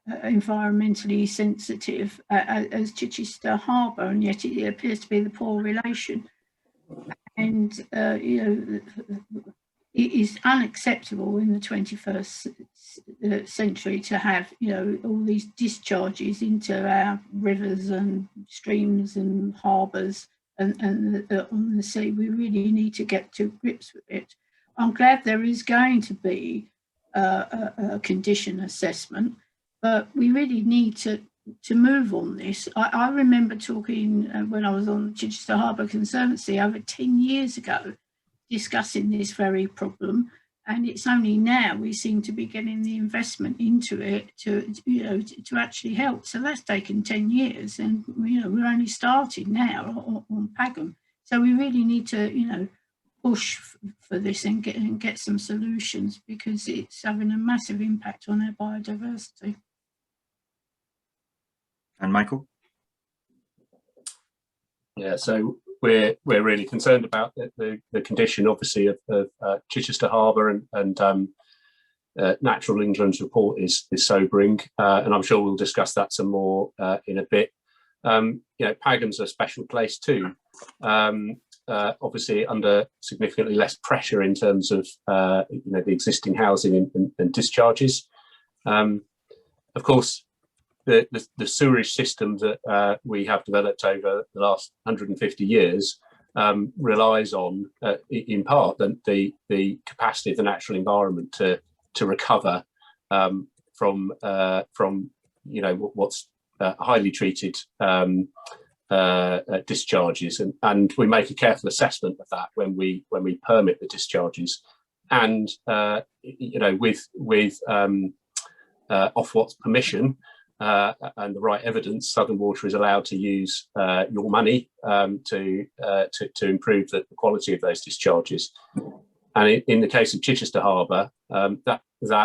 environmentally sensitive as Chichester Harbour, and yet it appears to be the poor relation. And you know, it is unacceptable in the 21st century to have, you know, all these discharges into our rivers and streams and harbours and on the sea. We really need to get to grips with it. I'm glad there is going to be a condition assessment, but we really need to move on this. I remember talking when I was on Chichester Harbour Conservancy over 10 years ago, discussing this very problem, and it's only now we seem to be getting the investment into it to actually help. So that's taken 10 years, and you know, we're only starting now on Pagham. So we really need to, you know, push for this and get some solutions, because it's having a massive impact on our biodiversity. And Michael? Yeah, so we're really concerned about the condition, obviously, of Chichester Harbour, and Natural England's report is sobering, and I'm sure we'll discuss that some more in a bit. You know, Pagham's a special place too. Obviously under significantly less pressure in terms of you know, the existing housing and discharges. Of course, the sewerage system that we have developed over the last 150 years relies on, in part, the capacity of the natural environment to recover from you know, what's highly treated discharges, and we make a careful assessment of that when we permit the discharges, and with Ofwat's permission and the right evidence, Southern Water is allowed to use your money to improve the quality of those discharges. And in the case of Chichester Harbour, that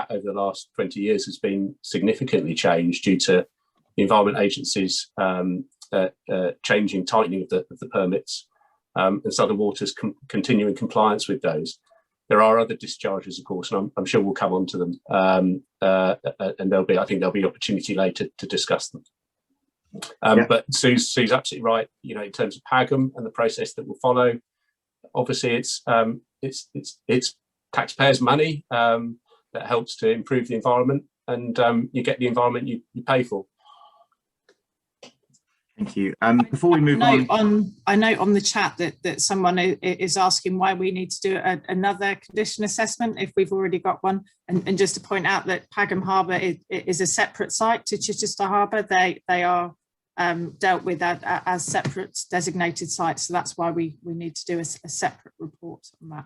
over the last 20 years has been significantly changed due to the Environment Agency's tightening of the permits, and Southern Water's continuing compliance with those. There are other discharges, of course, and I'm sure we'll come on to them, and I think there'll be opportunity later to discuss them. But Sue's absolutely right. In terms of PAGM and the process that will follow, obviously it's taxpayers' money that helps to improve the environment, and you get the environment you pay for. Thank you. Before we move on, I note on the chat that someone is asking why we need to do another condition assessment if we've already got one. And just to point out that Pagham Harbour is a separate site to Chichester Harbour. They are dealt with as separate designated sites. So that's why we need to do a separate report on that.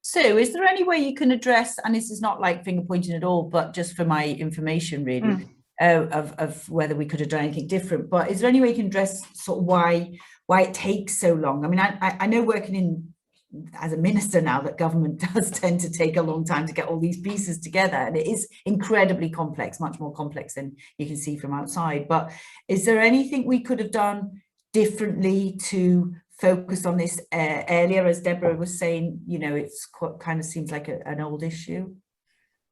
Sue, is there any way you can address, and this is not like finger pointing at all, but just for my information really, of whether we could have done anything different, but is there any way you can address sort of why it takes so long? I mean, I know working as a minister now that government does tend to take a long time to get all these pieces together, and it is incredibly complex, much more complex than you can see from outside. But is there anything we could have done differently to focus on this earlier? As Deborah was saying, it's kind of seems like an old issue.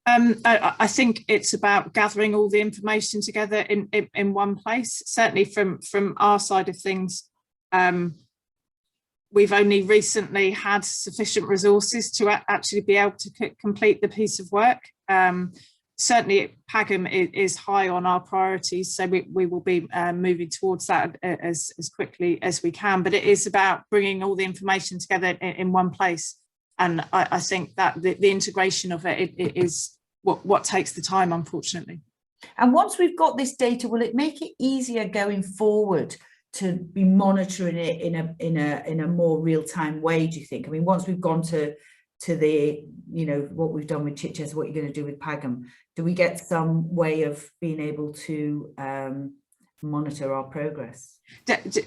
I think it's about gathering all the information together in one place. Certainly from our side of things, we've only recently had sufficient resources to actually be able to complete the piece of work. Certainly Pagham is high on our priorities, so we will be moving towards that as quickly as we can, but it is about bringing all the information together in one place. And I think that the integration of it is what takes the time, unfortunately. And once we've got this data, will it make it easier going forward to be monitoring it in a more real-time way, do you think? I mean, once we've gone to the, what we've done with Chichester, what you're going to do with Pagham, do we get some way of being able to monitor our progress?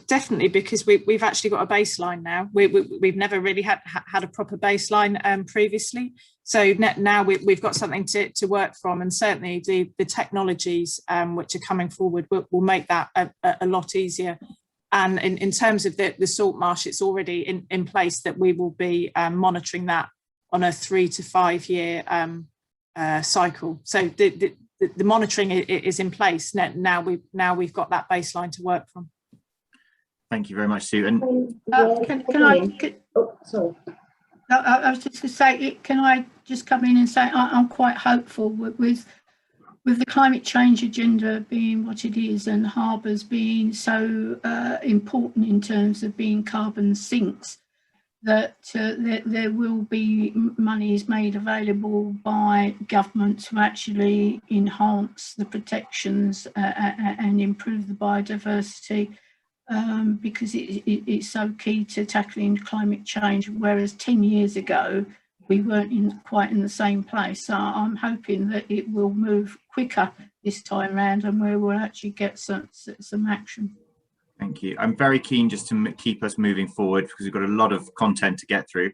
Definitely, because we've actually got a baseline now. We've never really had a proper baseline previously. So now we've got something to work from, and certainly the technologies which are coming forward will make that a lot easier. And in terms of the salt marsh, it's already in place that we will be monitoring that on a 3 to 5 year cycle. So the monitoring is in place. Now we've got that baseline to work from. Thank you very much, Sue. And sorry. I was just going to say, can I just come in and say I'm quite hopeful with the climate change agenda being what it is, and harbours being so important in terms of being carbon sinks, that there will be monies made available by government to actually enhance the protections and improve the biodiversity, because it's so key to tackling climate change, whereas 10 years ago we weren't quite in the same place. So I'm hoping that it will move quicker this time round, and we will actually get some action. Thank you. I'm very keen just to keep us moving forward, because we've got a lot of content to get through.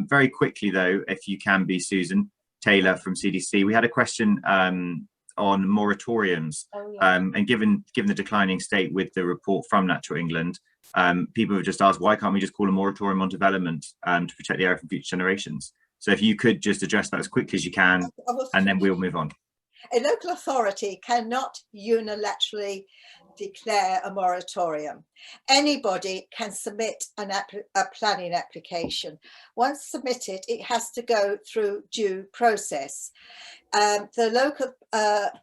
Very quickly though, if you can be, Susan Taylor from CDC, we had a question on moratoriums. And given the declining state with the report from Natural England, people have just asked, why can't we just call a moratorium on development to protect the area from future generations? So if you could just address that as quickly as you can, and then we'll move on. A local authority cannot unilaterally declare a moratorium. Anybody can submit a planning application. Once submitted, it has to go through due process. The local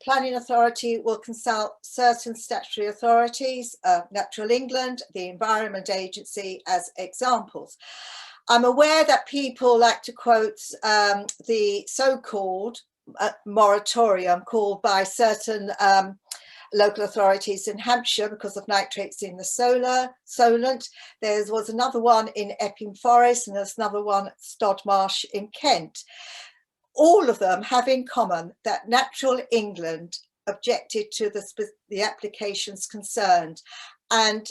planning authority will consult certain statutory authorities, Natural England, the Environment Agency as examples. I'm aware that people like to quote the so-called moratorium called by certain local authorities in Hampshire because of nitrates in the solent. There was another one in Epping Forest, and there's another one at Stodmarsh in Kent. All of them have in common that Natural England objected to the applications concerned, and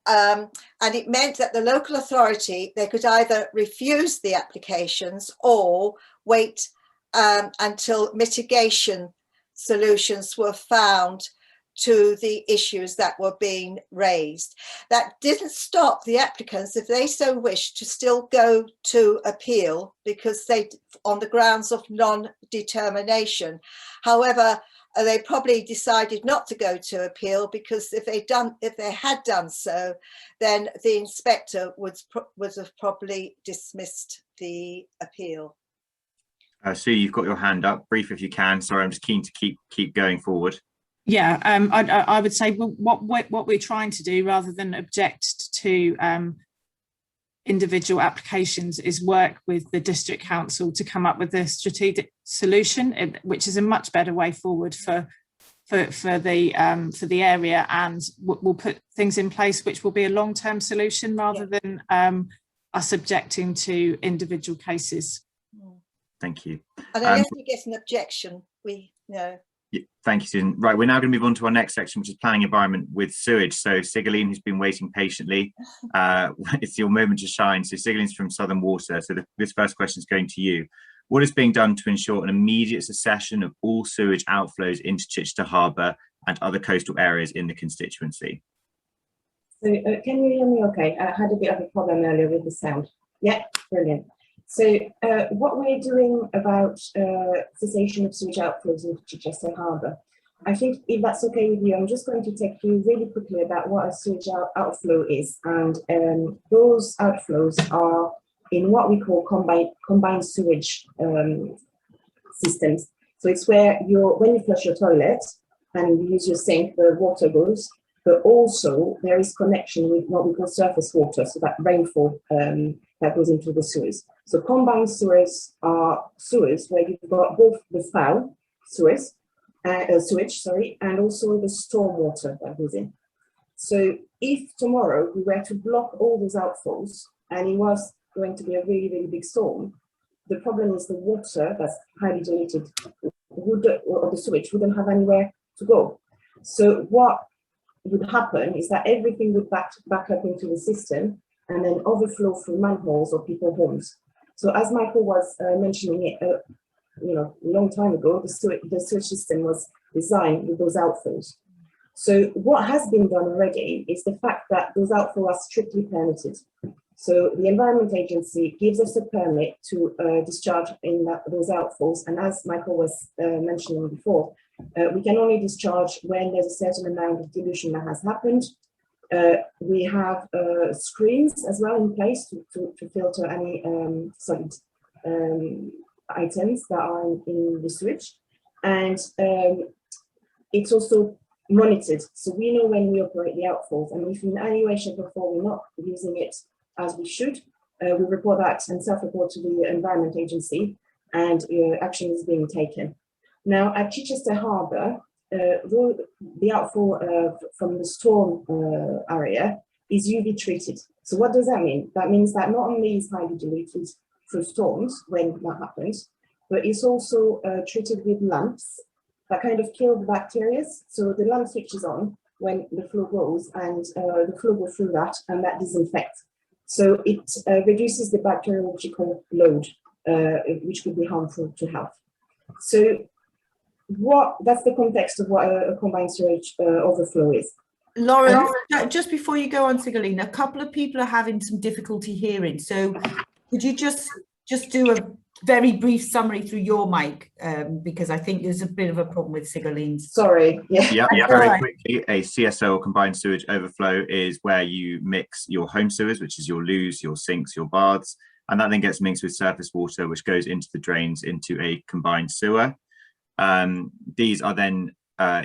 it meant that the local authority, they could either refuse the applications or wait until mitigation solutions were found to the issues that were being raised. That didn't stop the applicants, if they so wished, to still go to appeal because they, on the grounds of non-determination. However, they probably decided not to go to appeal because if they had done so, then the inspector would have probably dismissed the appeal. Sue, you've got your hand up. Brief if you can. Sorry, I'm just keen to keep going forward. Yeah, I would say what we're trying to do, rather than object to individual applications, is work with the district council to come up with a strategic solution, which is a much better way forward for the area, and we'll put things in place which will be a long-term solution rather than us objecting to individual cases. Thank you. And unless we get an objection, Thank you, Susan. Right, we're now going to move on to our next section, which is planning environment with sewage. So Sigurlín, who's been waiting patiently, it's your moment to shine. So Sigurlín's from Southern Water. So this first question is going to you. What is being done to ensure an immediate cessation of all sewage outflows into Chichester Harbour and other coastal areas in the constituency? So can you hear me okay? I had a bit of a problem earlier with the sound. Yeah, brilliant. So what we're doing about cessation of sewage outflows into Chichester Harbour, I think if that's okay with you, I'm just going to take you really quickly about what a sewage outflow is. And those outflows are in what we call combined sewage systems. So it's where when you flush your toilet and you use your sink, the water goes, but also there is connection with what we call surface water, so that rainfall that goes into the sewers. So combined sewers are sewers where you've got both the foul sewage, and also the storm water that goes in. So if tomorrow we were to block all those outflows, and it was going to be a really, really big storm, the problem is the water that's highly diluted or the sewage wouldn't have anywhere to go. So what would happen is that everything would back up into the system and then overflow through manholes or people's homes. So as Michael was mentioning it, a long time ago, the sewage system was designed with those outflows. So what has been done already is the fact that those outflows are strictly permitted. So the Environment Agency gives us a permit to discharge in those outflows, and as Michael was mentioning before, we can only discharge when there's a certain amount of dilution that has happened. We have screens as well in place to filter any solid items that are in the sewage, and it's also monitored, so we know when we operate the outfalls, and if in any way, shape or form we're not using it as we should, we report that and self-report to the Environment Agency, and action is being taken. Now at Chichester Harbour, the outfall from the storm area is UV treated. So what does that mean? That means that not only is highly diluted through storms when that happens, but it's also treated with lamps that kind of kill the bacteria. So the lamp switches on when the flow goes, and the flow goes through that, and that disinfects. So it reduces the bacteriological load, which could be harmful to health. So that's the context of what a combined sewage overflow is. Lauren, just before you go on, Sigurlín, a couple of people are having some difficulty hearing. So could you just do a very brief summary through your mic, because I think there's a bit of a problem with Sigurlín's. Sorry. Yeah. Very quickly, a CSO or combined sewage overflow is where you mix your home sewers, which is your loos, your sinks, your baths, and that then gets mixed with surface water, which goes into the drains into a combined sewer. These are then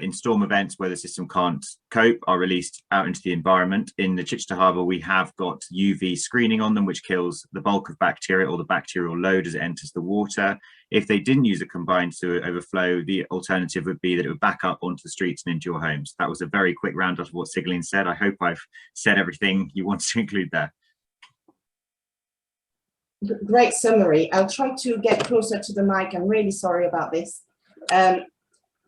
in storm events where the system can't cope are released out into the environment. In the Chichester Harbour, we have got UV screening on them, which kills the bulk of bacteria or the bacterial load as it enters the water. If they didn't use a combined sewer overflow, the alternative would be that it would back up onto the streets and into your homes. That was a very quick roundup of what Gillian said. I hope I've said everything you want to include there. Great summary. I'll try to get closer to the mic. I'm really sorry about this.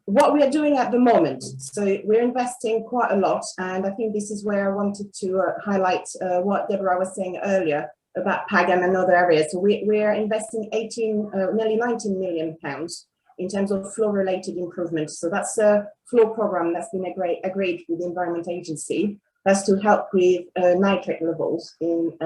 What we are doing at the moment, so we're investing quite a lot, and I think this is where I wanted to highlight what Deborah was saying earlier about PAGAM and other areas. So we are investing nearly 19 million pounds in terms of flow-related improvements. So that's a flow program that's been agreed with the Environment Agency. That's to help with nitrate levels in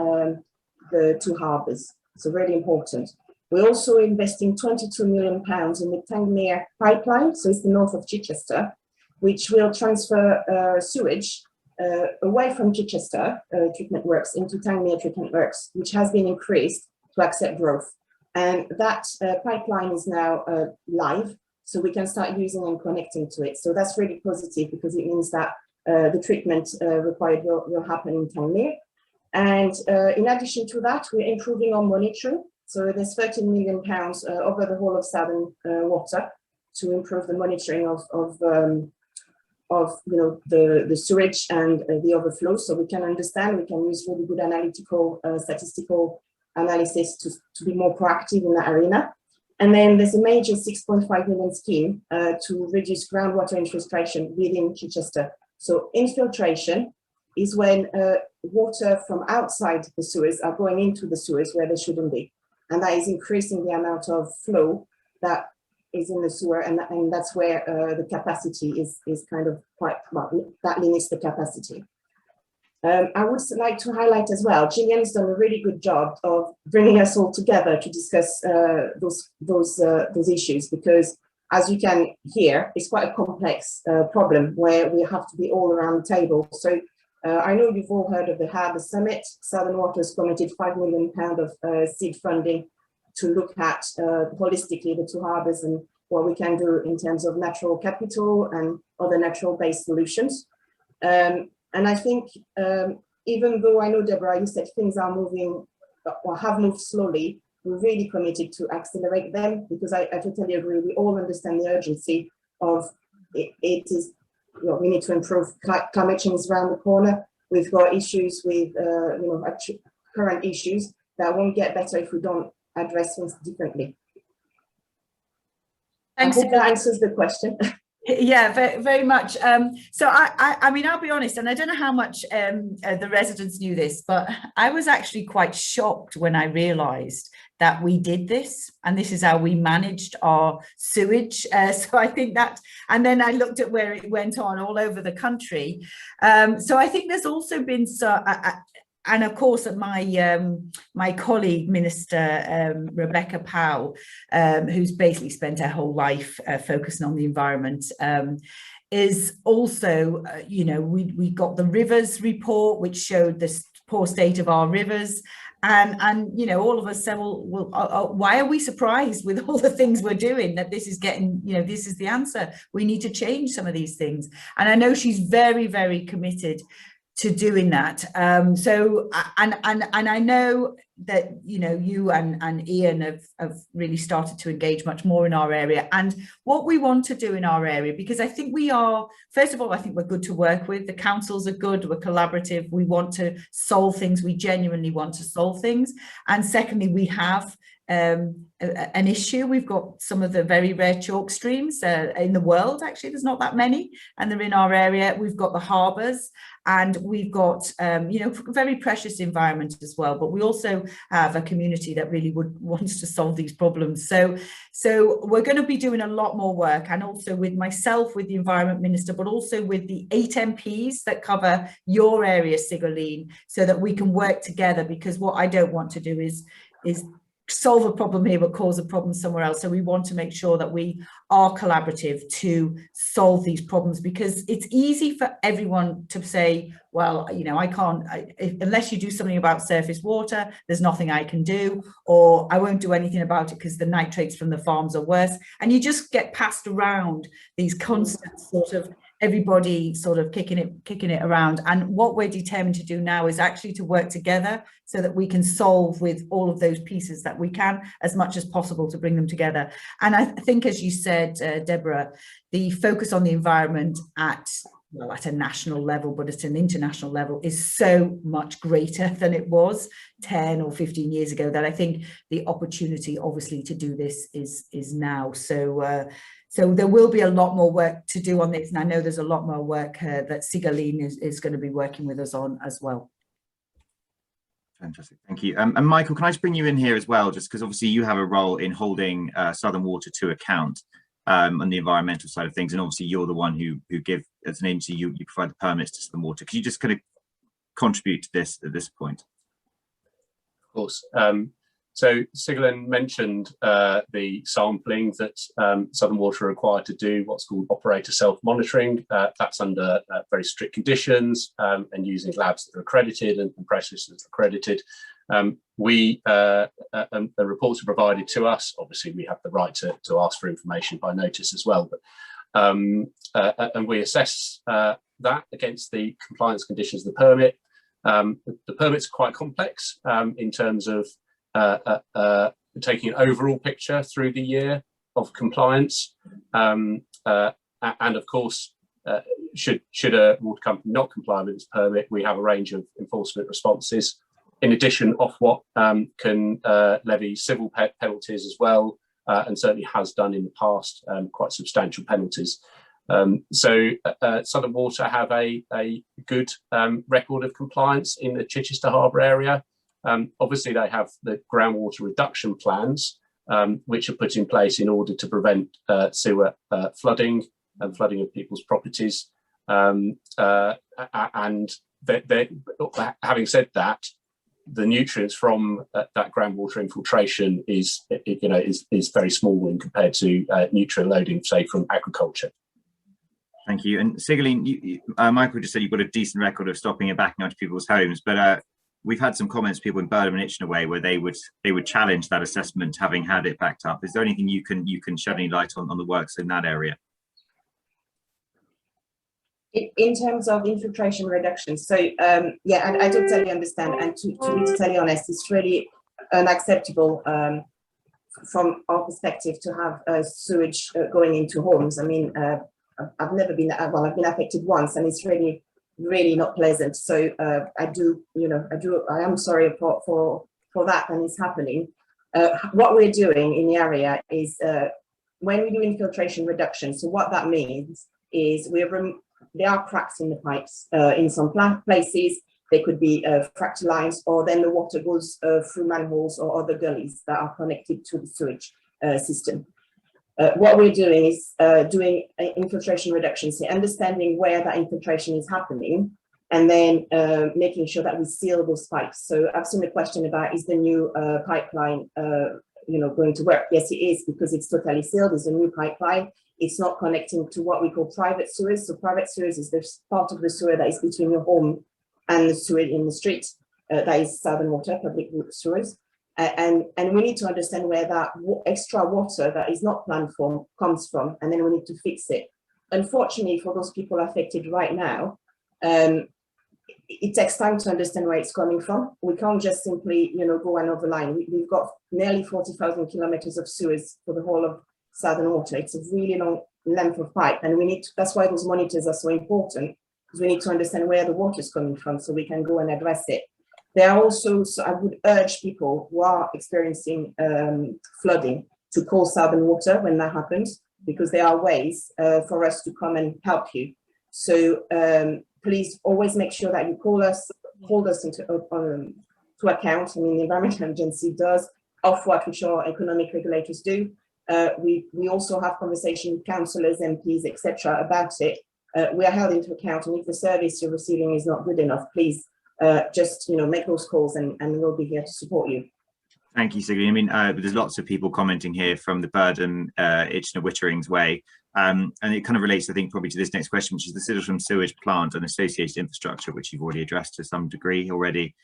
the two harbours. So really important. We're also investing 22 million pounds in the Cllr pipeline, so it's the north of Chichester, which will transfer sewage away from Chichester treatment works into Cllr treatment works, which has been increased to accept growth. And that pipeline is now live, so we can start using and connecting to it. So that's really positive because it means that the treatment required will happen in Cllr. And in addition to that, we're improving our monitoring. So there's 13 million pounds over the whole of Southern Water to improve the monitoring of the sewage and the overflow. So we can understand, we can use really good analytical, statistical analysis to be more proactive in that arena. And then there's a major 6.5 million scheme to reduce groundwater infiltration within Chichester. So infiltration is when water from outside the sewers are going into the sewers where they shouldn't be. And that is increasing the amount of flow that is in the sewer, and that's where the capacity is kind of quite, well, that limits the capacity. I would like to highlight as well, Gillian's done a really good job of bringing us all together to discuss those issues, because as you can hear, it's quite a complex problem where we have to be all around the table. So I know you've all heard of the Harbour Summit. Southern Water's committed £5 million of seed funding to look at holistically the two harbours and what we can do in terms of natural capital and other natural-based solutions. And I think even though I know, Deborah, you said things are moving or have moved slowly, we're really committed to accelerate them, because I totally agree. We all understand the urgency of it is. Well, we need to improve. Climate change is around the corner. We've got issues with current issues that won't get better if we don't address things differently. Thanks. I hope that answers the question. Yeah, very, very much. So I mean, I'll be honest, and I don't know how much the residents knew this, but I was actually quite shocked when I realised that we did this, and this is how we managed our sewage. So I think that, and then I looked at where it went on all over the country. So I think there's also been and of course, my colleague, Minister Rebecca Powell, who's basically spent her whole life focusing on the environment, is also, we got the rivers report, which showed the poor state of our rivers. And all of us said, well, why are we surprised with all the things we're doing that this is getting, this is the answer. We need to change some of these things. And I know she's very, very committed to doing that. So I know that you and Ian have really started to engage much more in our area, and what we want to do in our area, because I think we are, first of all, I think we're good to work with. The councils are good, we're collaborative, we want to solve things, we genuinely want to solve things. And secondly, we have an issue. We've got some of the very rare chalk streams in the world. Actually, there's not that many, and they're in our area. We've got the harbours, and we've got very precious environment as well. But we also have a community that really wants to solve these problems. So we're going to be doing a lot more work, and also with myself, with the Environment Minister, but also with the 8 MPs that cover your area, Gillian, so that we can work together. Because what I don't want to do is solve a problem here but cause a problem somewhere else. So we want to make sure that we are collaborative to solve these problems, because it's easy for everyone to say, well, you know, I can't, unless you do something about surface water, there's nothing I can do, or I won't do anything about it because the nitrates from the farms are worse. And you just get passed around these constant sort of everybody sort of kicking it around. And what we're determined to do now is actually to work together so that we can solve with all of those pieces that we can as much as possible to bring them together. And I think, as you said, Deborah, the focus on the environment at a national level, but at an international level, is so much greater than it was 10 or 15 years ago, that I think the opportunity obviously to do this is now. So there will be a lot more work to do on this, and I know there's a lot more work that Gillian is going to be working with us on as well. Fantastic, thank you. And Michael, can I just bring you in here as well, just because obviously you have a role in holding Southern Water to account on the environmental side of things, and obviously you're the one who give, as an agency, you provide the permits to Southern Water. Could you just kind of contribute to this at this point? Of course. So Gillian mentioned the sampling that Southern Water are required to do, what's called operator self-monitoring. That's under very strict conditions and using labs that are accredited and processes that are accredited. And the reports are provided to us. Obviously, we have the right to ask for information by notice as well. But, and we assess that against the compliance conditions of the permit. The permits are quite complex in terms of taking an overall picture through the year of compliance, and of course, should a water company not comply with this permit, we have a range of enforcement responses. In addition, Ofwat can levy civil penalties as well, and certainly has done in the past, quite substantial penalties. So Southern Water have a good record of compliance in the Chichester Harbour area. Obviously, they have the groundwater reduction plans, which are put in place in order to prevent sewer flooding and flooding of people's properties. And having said that, the nutrients from that groundwater infiltration is very small when compared to nutrient loading, say, from agriculture. Thank you. And Gillian, Michael just said you've got a decent record of stopping and backing onto people's homes, but we've had some comments, people in Burnham and Itchenaway, where they would challenge that assessment, having had it backed up. Is there anything you can shed any light on the works in that area? In terms of infiltration reduction, so yeah, and I totally understand, and to be totally honest, it's really unacceptable from our perspective to have sewage going into homes. I mean, I've never been, well, I've been affected once, and it's really not pleasant. So I am sorry for that, and it's happening. What we're doing in the area is when we do infiltration reduction, so what that means is there are cracks in the pipes in some places. They could be fracture lines, or then the water goes through manholes or other gullies that are connected to the sewage system. What we're doing is doing infiltration reduction, so understanding where that infiltration is happening, and then making sure that we seal those pipes. So I've seen a question about, is the new pipeline going to work? Yes, it is, because it's totally sealed. It's a new pipeline. It's not connecting to what we call private sewers. So private sewers is the part of the sewer that is between your home and the sewer in the street. That is Southern Water, public sewers. And we need to understand where that extra water that is not planned for comes from, and then we need to fix it. Unfortunately, for those people affected right now, it takes time to understand where it's coming from. We can't just simply, go another line. We've got nearly 40,000 kilometers of sewers for the whole of Southern Water. It's a really long length of pipe, and we need to, that's why those monitors are so important, because we need to understand where the water is coming from so we can go and address it. There are also, so I would urge people who are experiencing flooding to call Southern Water when that happens, because there are ways for us to come and help you. So please always make sure that you hold us to account. I mean, the Environmental Agency does, Ofwat, which our economic regulators do. We also have conversation with councillors, MPs, etc. about it. We are held into account, and if the service you're receiving is not good enough, please just make those calls, and we'll be here to support you. Thank you, Siggy. I mean, there's lots of people commenting here from the Burdham, Itchenor, Witterings way. And it kind of relates, I think, probably to this next question, which is the Siddlesham sewage plant and associated infrastructure, which you've already addressed to some degree already,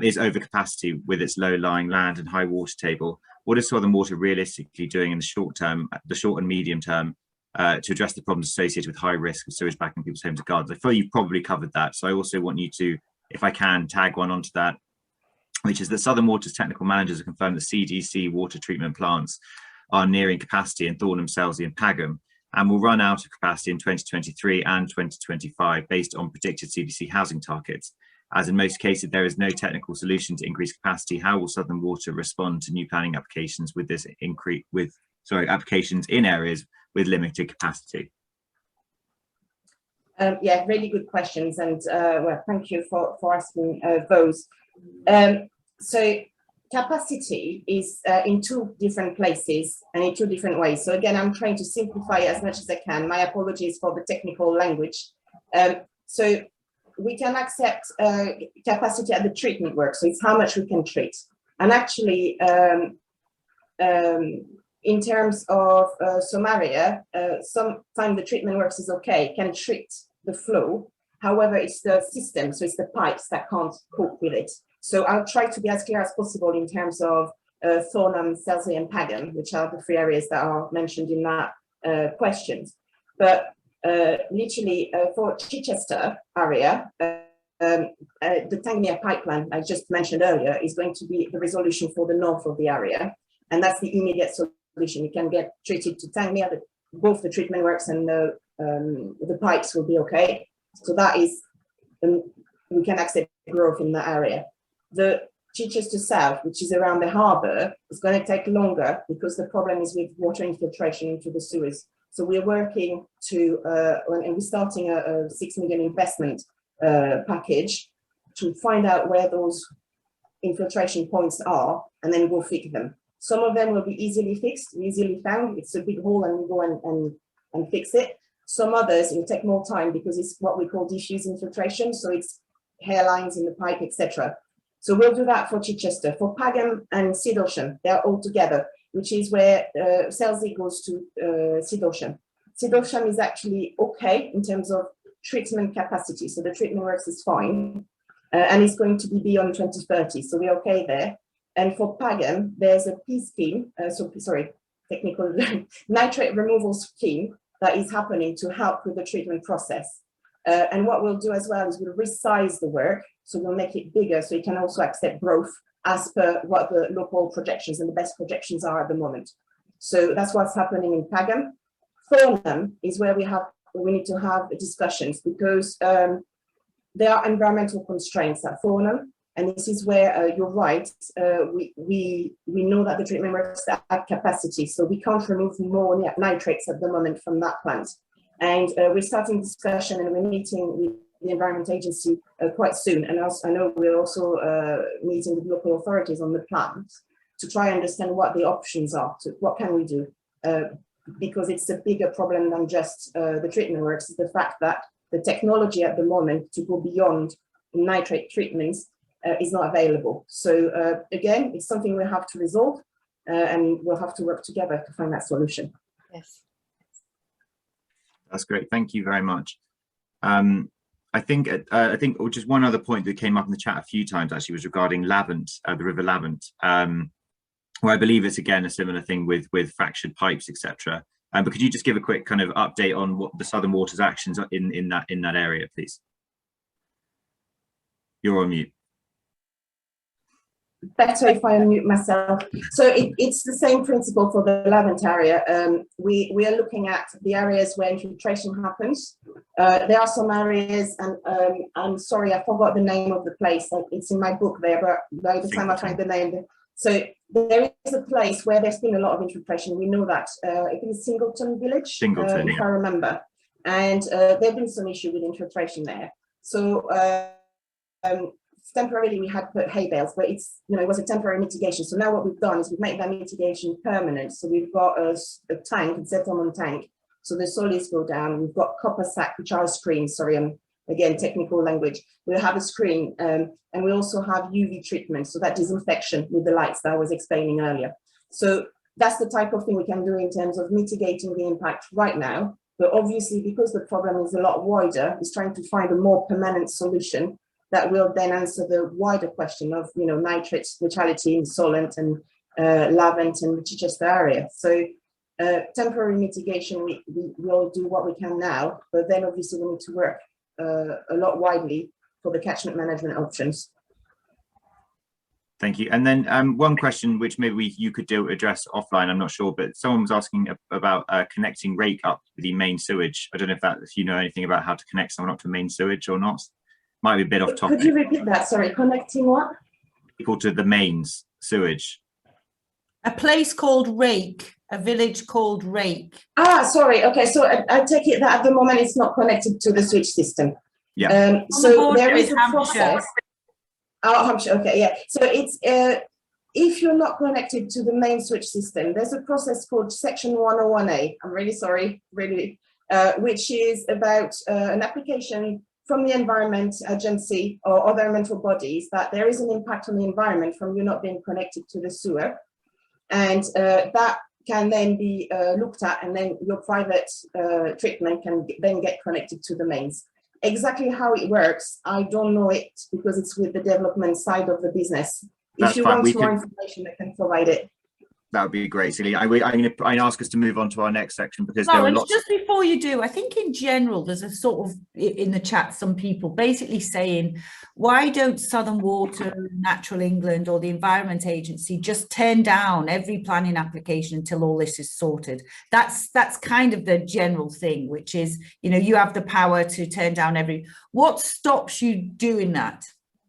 is overcapacity with its low-lying land and high water table. What is Southern Water realistically doing in the short term, the short and medium term, to address the problems associated with high risk of sewage back in people's homes and gardens? I feel you've probably covered that. So I also want you to, if I can, tag one onto that, which is that Southern Water's technical managers have confirmed that CDC water treatment plants are nearing capacity in Thornham, Selsey and Pagham, and will run out of capacity in 2023 and 2025 based on predicted CDC housing targets. As in most cases, there is no technical solution to increase capacity. How will Southern Water respond to new planning applications with this applications in areas with limited capacity? Yeah, really good questions, and well, thank you for asking those. So capacity is in two different places and in two different ways. So again, I'm trying to simplify as much as I can. My apologies for the technical language. So we can accept capacity at the treatment work. So it's how much we can treat. And actually, in terms of some area, sometimes the treatment works is okay, can treat the flow. However, it's the system, so it's the pipes that can't cope with it. So I'll try to be as clear as possible in terms of Thornham, Selsey and Pagham, which are the three areas that are mentioned in that questions. But literally for Chichester area, the Tangmere pipeline I just mentioned earlier is going to be the resolution for the north of the area. And that's the immediate solution. You can get treated to Tangmere, both the treatment works and the pipes will be okay. So that is, we can accept growth in that area. The Chichester South, which is around the harbour, is going to take longer because the problem is with water infiltration into the sewers. So we're working to, and we're starting a 6 million investment package to find out where those infiltration points are, and then we'll fix them. Some of them will be easily fixed, easily found. It's a big hole and we go and fix it. Some others, it will take more time because it's what we call diffuse infiltration. So it's hairlines in the pipe, etc. So we'll do that for Chichester. For Pagham and Siddlesham, they're all together, which is where Selsey goes to Siddlesham. Siddlesham is actually okay in terms of treatment capacity. So the treatment works is fine. And it's going to be beyond 2030. So we're okay there. And for Pagham, there's a P scheme, technical nitrate removal scheme that is happening to help with the treatment process. And what we'll do as well is we'll resize the work. So we'll make it bigger so it can also accept growth as per what the local projections and the best projections are at the moment. So that's what's happening in Pagham. Thornham is where we need to have discussions because there are environmental constraints at Thornham. And this is where you're right, we know that the treatment works at capacity, so we can't remove more nitrates at the moment from that plant. And we're starting discussion and we're meeting with the Environment Agency quite soon. And also, I know we're also meeting with local authorities on the plant to try and understand what the options are, what can we do? Because it's a bigger problem than just the treatment works, the fact that the technology at the moment to go beyond nitrate treatments is not available. So again, it's something we have to resolve and we'll have to work together to find that solution. Yes. That's great. Thank you very much. I think just one other point that came up in the chat a few times actually was regarding Lavant, the River Lavant, where I believe it's again a similar thing with fractured pipes, etc. But could you just give a quick kind of update on what the Southern Water's actions are in that area, please? You're on mute. Better if I unmute myself. So it's the same principle for the Lavant area. We are looking at the areas where infiltration happens. There are some areas, and I'm sorry, I forgot the name of the place. It's in my book there, but by the time I find the name. So there is a place where there's been a lot of infiltration. We know that. I think it's Singleton Village, if I remember. And there's been some issue with infiltration there. So temporarily we had put hay bales, but it was a temporary mitigation. So now what we've done is we've made that mitigation permanent. So we've got a tank, a settlement tank. So the solids go down. We've got copper sack, which are screens. Sorry, I'm again, technical language. We'll have a screen, and we also have UV treatment, so that disinfection with the lights that I was explaining earlier. So that's the type of thing we can do in terms of mitigating the impact right now. But obviously, because the problem is a lot wider, is trying to find a more permanent solution that will then answer the wider question of, you know, nitrate neutrality in Solent and Lavant and the Chichester area. So temporary mitigation, we will do what we can now, but then obviously we need to work a lot widely for the catchment management options. Thank you. And then one question which maybe you could address offline, I'm not sure, but someone was asking about connecting rake up with the main sewage. I don't know if you know anything about how to connect someone up to main sewage or not. Might be a bit off topic. Could you repeat that? Sorry, connecting what? People to the mains sewage. A place called Rake, a village called Rake. Ah, sorry. Okay, so I take it that at the moment it's not connected to the switch system. Yeah. So there is a process. Oh, Hampshire. Okay, yeah. So it's if you're not connected to the main switch system, there's a process called Section 101A. I'm really sorry, really, which is about an application from the Environment Agency or other environmental bodies that there is an impact on the environment from you not being connected to the sewer. And that can then be looked at, and then your private treatment can then get connected to the mains. Exactly how it works, I don't know it, because it's with the development side of the business. If you want more information, I can provide it. That would be great, Celia. I'm going to ask us to move on to our next section, because there are lots. Just before you do, I think in general, there's a sort of, in the chat, some people basically saying, why don't Southern Water, Natural England or the Environment Agency just turn down every planning application until all this is sorted? That's kind of the general thing, which is, you know, you have the power to turn down every. What stops you doing that?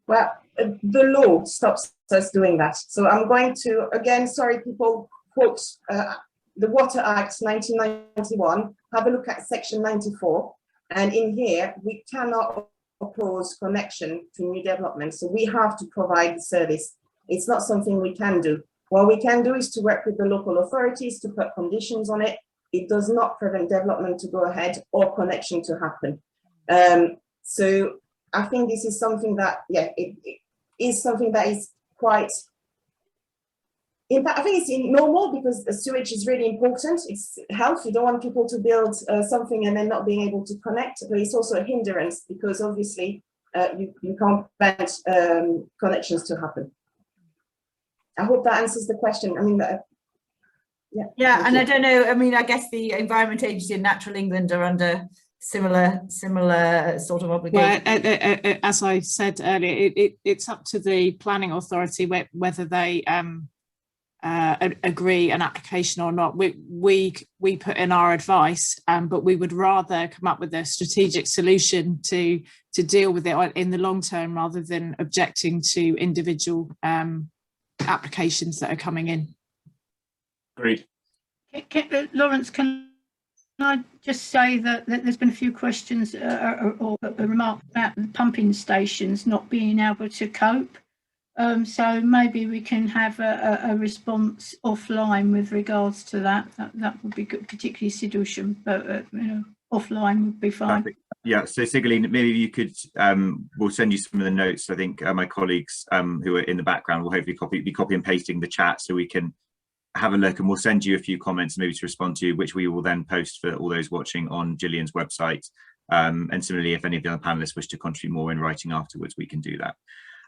Well, the law stops us doing that. So I'm going to, again, sorry, people, quote the Water Act 1991, have a look at section 94. And in here, we cannot oppose connection to new development. So we have to provide the service. It's not something we can do. What we can do is to work with the local authorities to put conditions on it. It does not prevent development to go ahead or connection to happen. So I think this is something that, yeah, it is something that is quite, in fact, I think it's normal, because the sewage is really important. It's health. You don't want people to build something and then not being able to connect, but it's also a hindrance, because obviously you can't prevent connections to happen. I hope that answers the question. I mean, yeah, and I don't know, I mean, I guess the Environment Agency and Natural England are under similar sort of obligation. Well, as I said earlier, it's up to the planning authority whether they agree an application or not. We put in our advice, but we would rather come up with a strategic solution to deal with it in the long term, rather than objecting to individual applications that are coming in. Agreed. Lawrence, can I just say that there's been a few questions or a remark about the pumping stations not being able to cope. So maybe we can have a response offline with regards to that. That would be good, particularly Sidlesham, but you know, offline would be fine. Perfect. Yeah, so Sigurline, maybe you could, we'll send you some of the notes. I think my colleagues who are in the background will hopefully be copy and pasting the chat, so we can have a look, and we'll send you a few comments maybe to respond to, which we will then post for all those watching on Gillian's website. And similarly, if any of the other panelists wish to contribute more in writing afterwards, we can do that.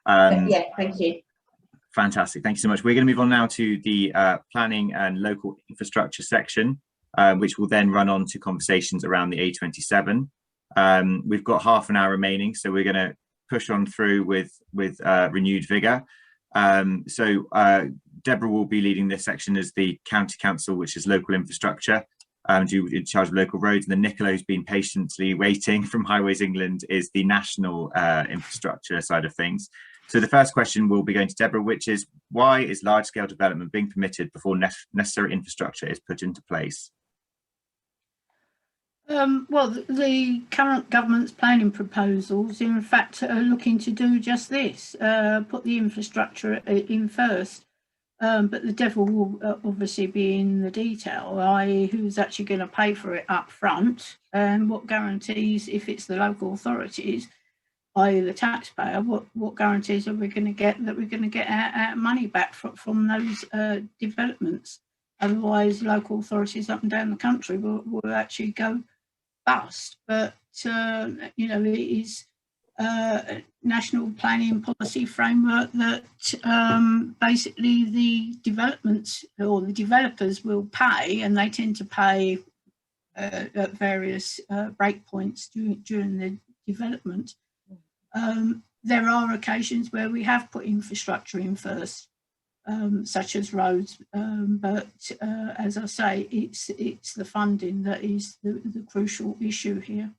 Yeah, thank you. Fantastic, thank you so much. We're going to move on now to the planning and local infrastructure section, which will then run on to conversations around the A27. We've got half an hour remaining, so we're going to push on through with renewed vigour. Deborah will be leading this section as the County Council, which is local infrastructure, in charge of local roads, and then Nicola, who's been patiently waiting from Highways England, is the national infrastructure side of things. So the first question will be going to Deborah, which is, why is large-scale development being permitted before necessary infrastructure is put into place? Well, the current government's planning proposals, in fact, are looking to do just this, put the infrastructure in first. but the devil will obviously be in the detail, i.e. who's actually going to pay for it up front, and what guarantees, if it's the local authorities, i.e. the taxpayer, what guarantees are we going to get that we're going to get our money back from those developments? Otherwise, local authorities up and down the country will actually go bust. But you know, it is national planning policy framework that basically the developments or the developers will pay, and they tend to pay at various breakpoints during the development. There are occasions where we have put infrastructure in first, such as roads, but as I say, it's the funding that is the crucial issue here.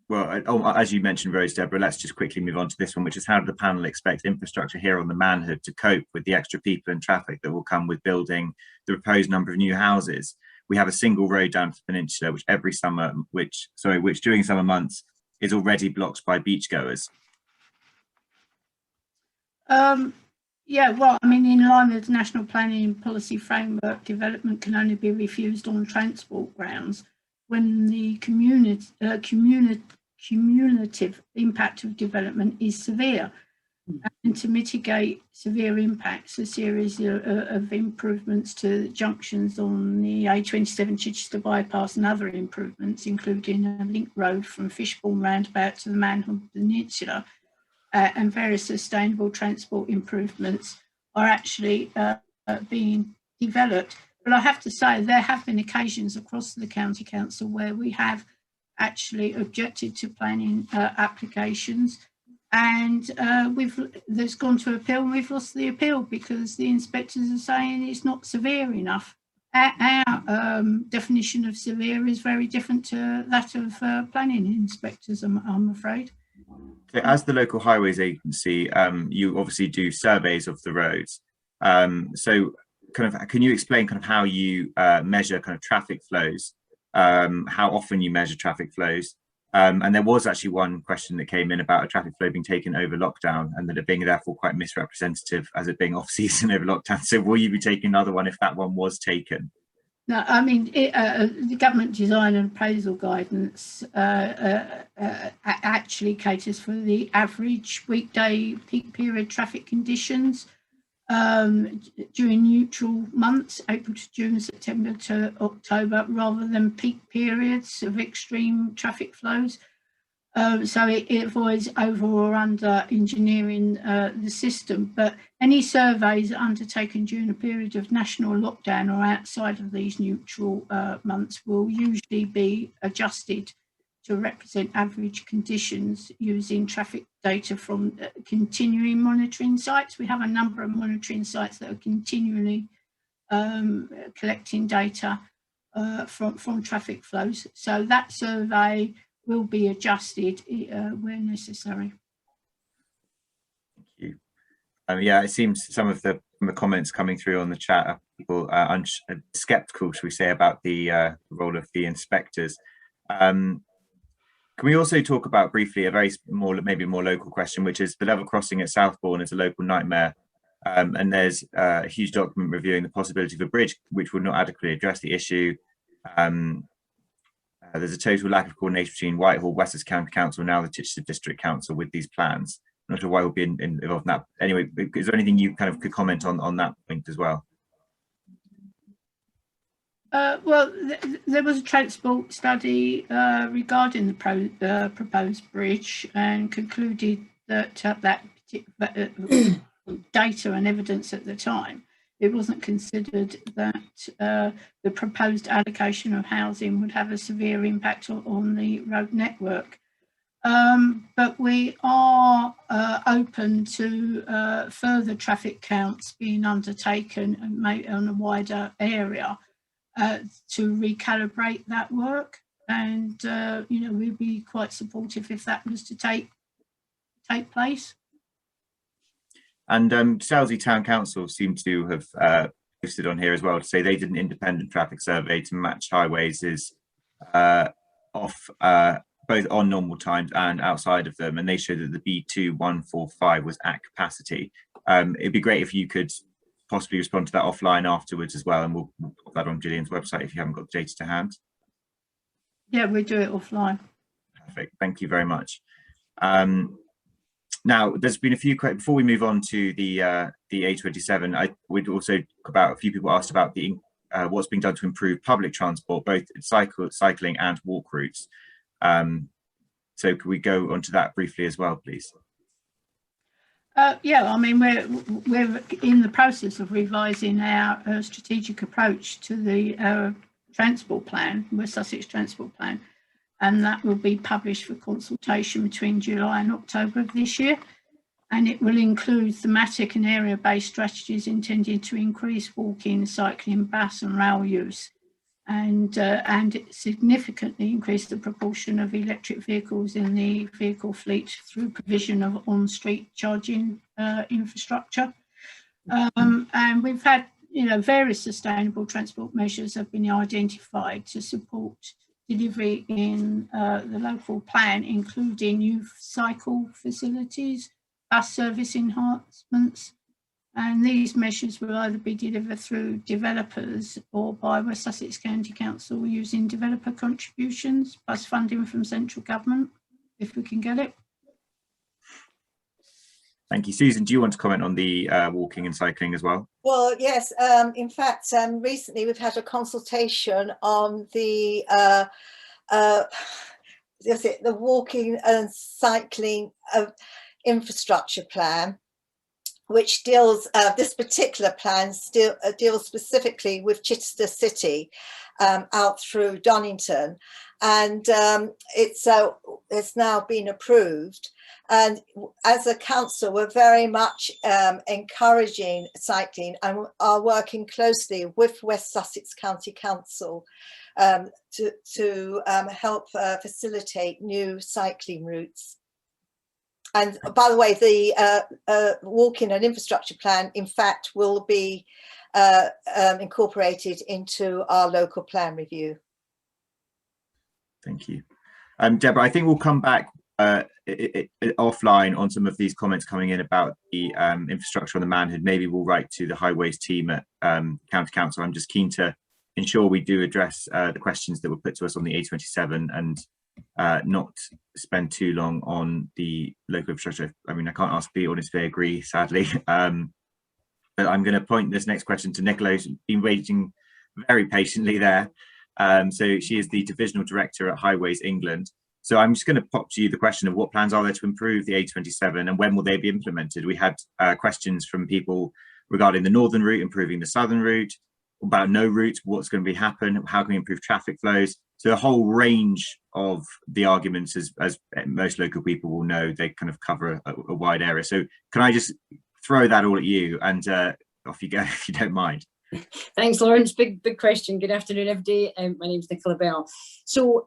Well, as you mentioned, Rose, Deborah, let's just quickly move on to this one, which is how do the panel expect infrastructure here on the Manhood to cope with the extra people and traffic that will come with building the proposed number of new houses? We have a single road down to the peninsula, which which during summer months is already blocked by beachgoers. Yeah, well, I mean, in line with the National Planning Policy Framework, development can only be refused on transport grounds when the cumulative impact of development is severe. And to mitigate severe impacts, a series of improvements to junctions on the A27 Chichester bypass and other improvements, including a link road from Fishbourne roundabout to the Manhood Peninsula, and various sustainable transport improvements are actually being developed. But I have to say, there have been occasions across the County Council where we have actually objected to planning applications, and there's gone to appeal, and we've lost the appeal because the inspectors are saying it's not severe enough. Our definition of severe is very different to that of planning inspectors, I'm afraid. So as the local highways agency, you obviously do surveys of the roads. So kind of, can you explain kind of how you measure kind of traffic flows, how often you measure traffic flows? And there was actually one question that came in about a traffic flow being taken over lockdown and that it being therefore quite misrepresentative as it being off season over lockdown. So will you be taking another one if that one was taken? No, I mean, the government design and appraisal guidance actually caters for the average weekday peak period traffic conditions during neutral months, April to June, September to October, rather than peak periods of extreme traffic flows. So it avoids over or under engineering the system. But any surveys undertaken during a period of national lockdown or outside of these neutral months will usually be adjusted to represent average conditions using traffic data from continuing monitoring sites. We have a number of monitoring sites that are continually collecting data from traffic flows. So that survey will be adjusted where necessary. Thank you. Yeah, it seems some of the comments coming through on the chat are people skeptical, should we say, about the role of the inspectors. Can we also talk about briefly a maybe more local question, which is the level crossing at Southbourne is a local nightmare, and there's a huge document reviewing the possibility of a bridge which would not adequately address the issue. There's a total lack of coordination between Whitehall, Wessex County Council, and now the Chichester District Council with these plans. I'm not sure why we'll be involved in that. Anyway, is there anything you kind of could comment on that point as well? Well, there was a transport study regarding the proposed bridge, and concluded that that data and evidence at the time, it wasn't considered that the proposed allocation of housing would have a severe impact on the road network. But we are open to further traffic counts being undertaken and on a wider area to recalibrate that work, and you know, we'd be quite supportive if that was to take place. And Selsey Town Council seem to have posted on here as well to say they did an independent traffic survey to match highways off both on normal times and outside of them, and they showed that the B2145 was at capacity. It'd be great if you could possibly respond to that offline afterwards as well, and we'll put that on Gillian's website if you haven't got the data to hand. Yeah, we do it offline. Perfect, thank you very much. Now, there's been a few questions before we move on to the A27. I would also about a few people asked about the what's being done to improve public transport, both cycling and walk routes. So could we go on to that briefly as well, please? Yeah, I mean, we're in the process of revising our strategic approach to the transport plan, West Sussex Transport Plan, and that will be published for consultation between July and October of this year. And it will include thematic and area-based strategies intended to increase walking, cycling, bus and rail use, and significantly increase the proportion of electric vehicles in the vehicle fleet through provision of on-street charging infrastructure. And we've had, various sustainable transport measures have been identified to support delivery in the local plan, including new cycle facilities, bus service enhancements, and these measures will either be delivered through developers or by West Sussex County Council using developer contributions plus funding from central government, if we can get it. Thank you. Susan, do you want to comment on the walking and cycling as well? Well, yes. In fact, recently we've had a consultation on the walking and cycling infrastructure plan, which deals, this particular plan deals specifically with Chichester City out through Donington, and it's now been approved. And as a council, we're very much encouraging cycling and are working closely with West Sussex County Council to help facilitate new cycling routes. And by the way, the walking and infrastructure plan, in fact, will be incorporated into our local plan review. Thank you. Deborah, I think we'll come back offline on some of these comments coming in about the infrastructure on the manhood. Maybe we'll write to the highways team at County Council. I'm just keen to ensure we do address the questions that were put to us on the A27 and not spend too long on the local infrastructure. I mean, I can't ask Beale if they agree, sadly. But I'm going to point this next question to Nicola, who's been waiting very patiently there. So she is the Divisional Director at Highways England. So I'm just going to pop to you the question of what plans are there to improve the A27 and when will they be implemented? We had questions from people regarding the northern route, improving the southern route, about no route, what's going to be happen, how can we improve traffic flows? So a whole range of the arguments, as most local people will know, they kind of cover a wide area. So can I just throw that all at you and off you go if you don't mind. Thanks, Lawrence. Big question. Good afternoon, everybody. My name's Nicola Bell. So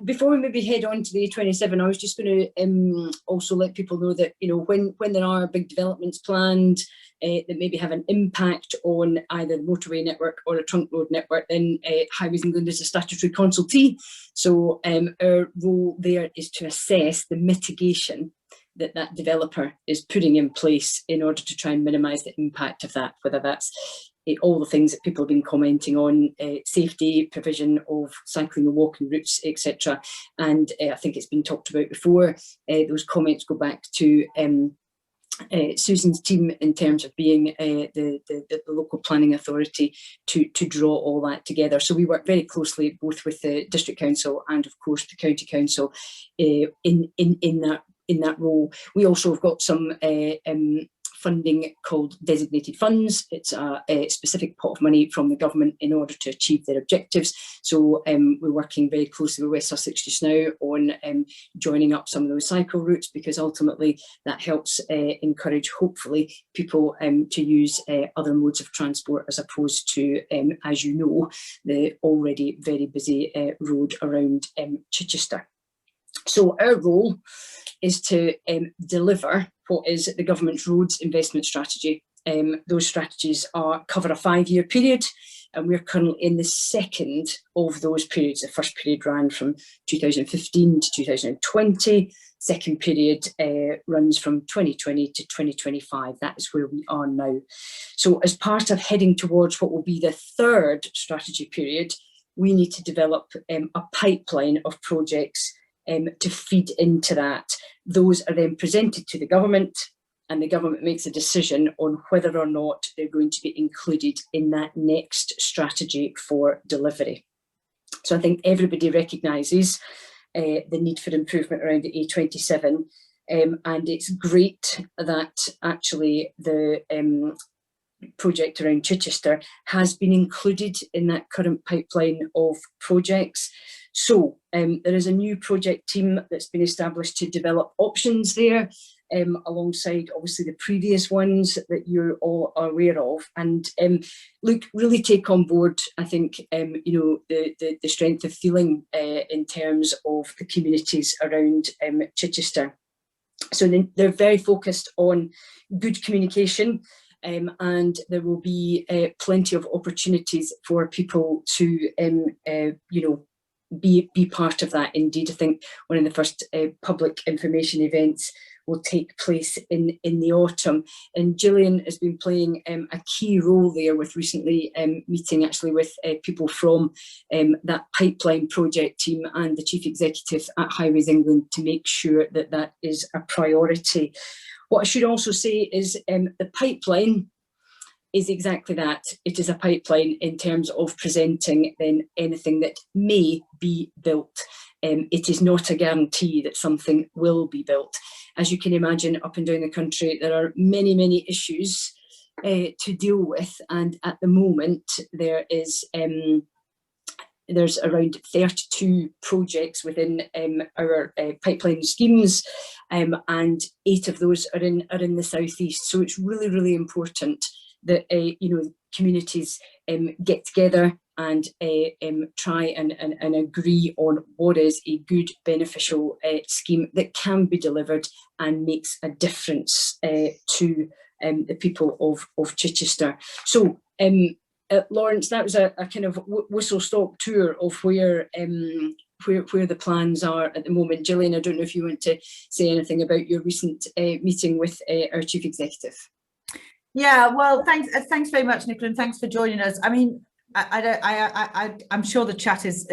before we maybe head on to the A27, I was just going to also let people know that, when there are big developments planned that maybe have an impact on either the motorway network or a trunk road network, then Highways England is a statutory consultee. So our role there is to assess the mitigation that developer is putting in place in order to try and minimise the impact of that, whether that's all the things that people have been commenting on, safety, provision of cycling and walking routes, etc. And I think it's been talked about before. Those comments go back to Susan's team in terms of being the local planning authority to draw all that together. So we work very closely both with the District Council and of course the County Council in that role. We also have got some funding called designated funds. It's a specific pot of money from the government in order to achieve their objectives. So we're working very closely with West Sussex just now on joining up some of those cycle routes, because ultimately that helps encourage, hopefully, people to use other modes of transport as opposed to, as you know, the already very busy road around Chichester. So our role is to deliver what is the government's roads investment strategy. Those strategies cover a 5-year period, and we're currently in the second of those periods. The first period ran from 2015 to 2020. second period runs from 2020 to 2025. That is where we are now. So as part of heading towards what will be the third strategy period, we need to develop a pipeline of projects to feed into that. Those are then presented to the government, and the government makes a decision on whether or not they're going to be included in that next strategy for delivery. So I think everybody recognises the need for improvement around the A27, and it's great that actually the project around Chichester has been included in that current pipeline of projects. So there is a new project team that's been established to develop options there, alongside obviously the previous ones that you're all aware of, and look, really take on board, I think, you know, the strength of feeling in terms of the communities around Chichester. So they're very focused on good communication, and there will be plenty of opportunities for people to you know, be part of that. Indeed, I think one of the first public information events will take place in the autumn, and Gillian has been playing a key role there, with recently meeting actually with people from that pipeline project team and the chief executive at Highways England to make sure that that is a priority. What I should also say is the pipeline is exactly that. It is a pipeline in terms of presenting then anything that may be built. It is not a guarantee that something will be built. As you can imagine, up and down the country, there are many, many issues to deal with. And at the moment, there is there's around 32 projects within our pipeline schemes, and 8 of those are in the southeast. So it's really, really important that you know, communities get together and try and agree on what is a good, beneficial scheme that can be delivered and makes a difference to the people of Chichester. So Lawrence, that was a kind of whistle-stop tour of where the plans are at the moment. Gillian, I don't know if you want to say anything about your recent meeting with our chief executive. Yeah, well, thanks very much, Nicola, and thanks for joining us. I mean, I'm sure the chat is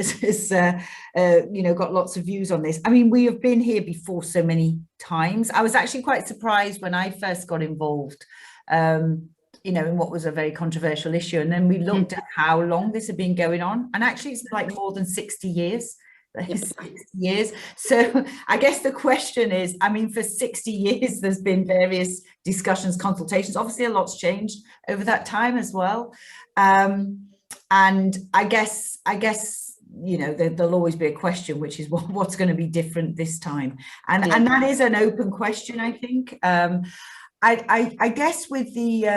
you know, got lots of views on this. I mean, we have been here before so many times. I was actually quite surprised when I first got involved, you know, in what was a very controversial issue, and then we looked at how long this had been going on, and actually it's like more than 60 years. 60 years. So I guess the question is, I mean, for 60 years there's been various discussions, consultations. Obviously a lot's changed over that time as well, and I guess you know, there'll always be a question, which is what's going to be different this time, and that is an open question, I think. I guess with the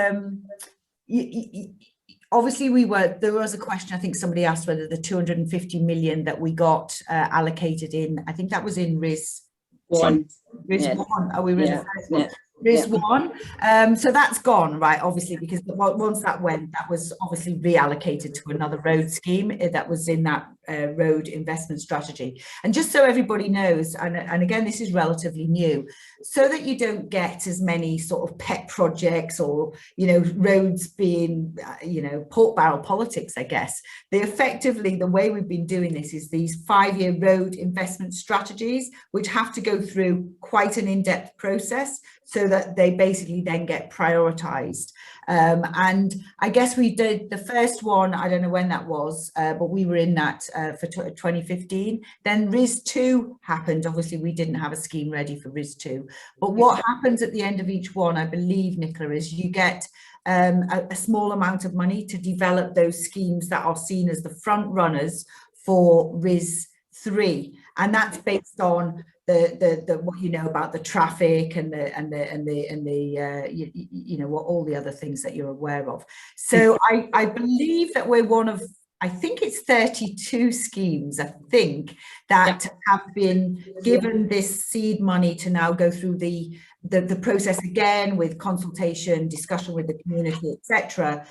obviously there was a question, I think somebody asked whether the 250 million that we got allocated in, I think that was in RIS 1. RIS 1, are we RIS 1? RIS 1, so that's gone, right, obviously, because once that went, that was obviously reallocated to another road scheme that was in that road investment strategy. And just so everybody knows, and again, this is relatively new, so that you don't get as many sort of pet projects or, you know, roads being, you know, pork barrel politics, I guess. Effectively, the way we've been doing this is these 5-year road investment strategies, which have to go through quite an in-depth process, so that they basically then get prioritized. And I guess we did the first one, I don't know when that was, but we were in that for 2015. Then RIS 2 happened. Obviously, we didn't have a scheme ready for RIS 2. But what happens at the end of each one, I believe, Nicola, is you get a small amount of money to develop those schemes that are seen as the front runners for RIS 3. And that's based on the what you know about the traffic and the you know, what all the other things that you're aware of. So I believe that we're one of, I think it's 32 schemes, I think, that have been given this seed money to now go through the process again, with consultation, discussion with the community, etc.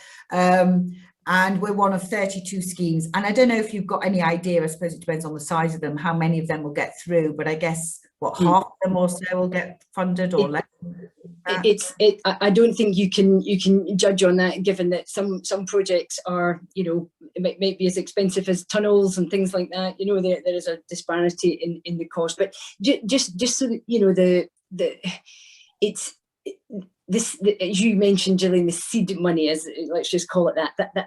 And we're one of 32 schemes. And I don't know if you've got any idea, I suppose it depends on the size of them, how many of them will get through, but I guess what, half of them or so will get funded or less? I don't think you can judge on that, given that some projects are, you know, it might be as expensive as tunnels and things like that. You know, there is a disparity in the cost. But just so that, you know, as you mentioned, Gillian, the seed money, as let's just call it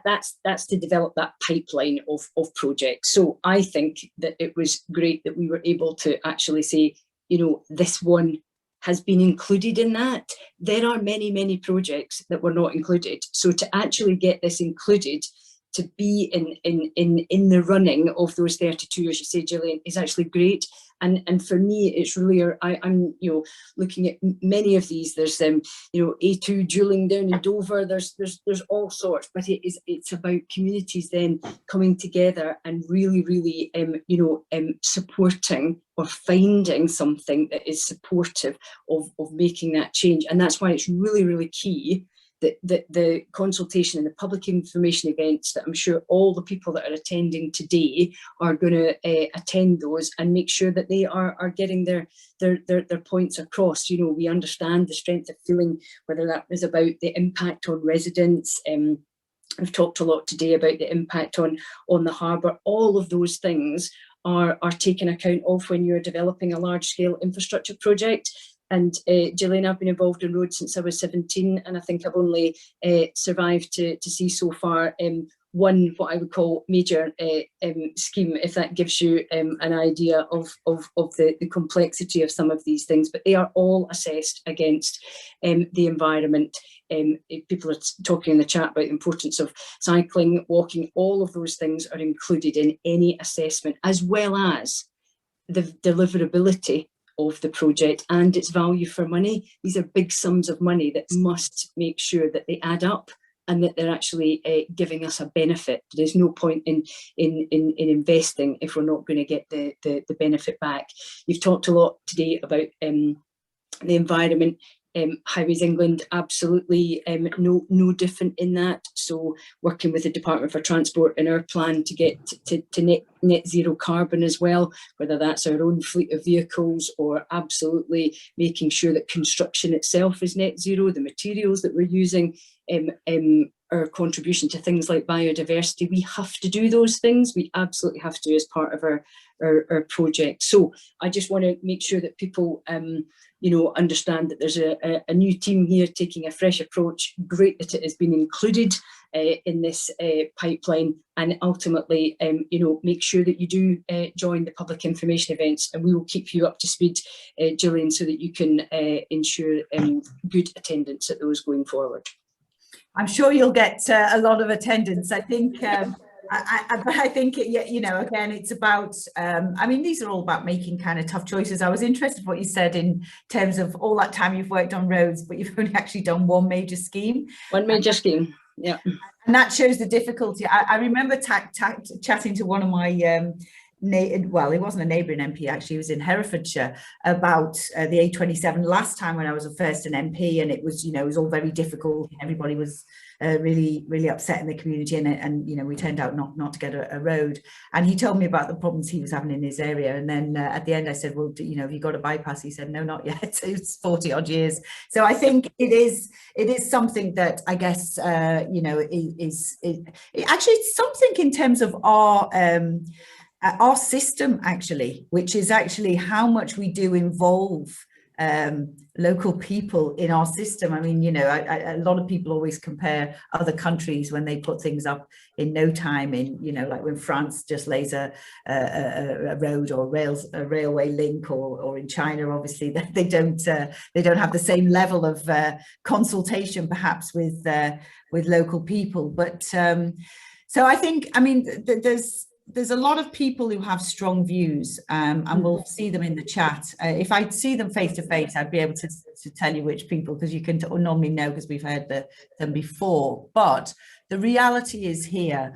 that's to develop that pipeline of projects. So I think that it was great that we were able to actually say, you know, this one has been included in that. There are many projects that were not included. So to actually get this included, to be in the running of those 32, as you say, Gillian, is actually great. And for me, it's really, I'm, you know, looking at many of these. There's you know, A2 dueling down in Dover. There's all sorts, but it's about communities then coming together and really you know, supporting or finding something that is supportive of making that change. And that's why it's really key that the consultation and the public information events that I'm sure all the people that are attending today are going to attend those and make sure that they are getting their points across. You know, we understand the strength of feeling, whether that was about the impact on residents. We've talked a lot today about the impact on the harbour. All of those things are taken account of when you're developing a large scale infrastructure project. And Gillian, I've been involved in roads since I was 17, and I think I've only survived to see so far one, what I would call, major scheme, if that gives you an idea of the complexity of some of these things. But they are all assessed against the environment. People are talking in the chat about the importance of cycling, walking. All of those things are included in any assessment, as well as the deliverability of the project and its value for money. These are big sums of money that must make sure that they add up and that they're actually giving us a benefit. There's no point in investing if we're not going to get the benefit back. You've talked a lot today about the environment. Highways England, absolutely no different in that. So working with the Department for Transport in our plan to get to net zero carbon as well, whether that's our own fleet of vehicles or absolutely making sure that construction itself is net zero, the materials that we're using, our contribution to things like biodiversity. We have to do those things. We absolutely have to as part of our project. So I just want to make sure that people you know, understand that there's a new team here taking a fresh approach. Great that it has been included in this pipeline, and ultimately, you know, make sure that you do join the public information events, and we will keep you up to speed, Gillian, so that you can ensure good attendance at those going forward. I'm sure you'll get a lot of attendance. I think. I think, you know, again, it's about, I mean, these are all about making kind of tough choices. I was interested in what you said in terms of all that time you've worked on roads, but you've only actually done one major scheme. One major scheme, yeah. And that shows the difficulty. I remember chatting to one of my, well, he wasn't a neighbouring MP, actually, he was in Herefordshire, about the A27 last time when I was first an MP, and it was, you know, it was all very difficult. Everybody was really upset in the community, and you know, we turned out not to get a road. And he told me about the problems he was having in his area, and then at the end I said, well, you know, have you got a bypass? He said, no, not yet. It's 40 odd years. So I think it is something that I guess you know, actually it's something in terms of our system, actually, which is actually how much we do involve local people in our system. I mean, you know, a lot of people always compare other countries when they put things up in no time, in, you know, like when France just lays a road or a railway link, or in China, obviously they don't have the same level of consultation perhaps with local people. But so I think, I mean, there's a lot of people who have strong views, and we'll see them in the chat. If I see them face to face, I'd be able to tell you which people, because you can normally know because we've heard them before. But the reality is here,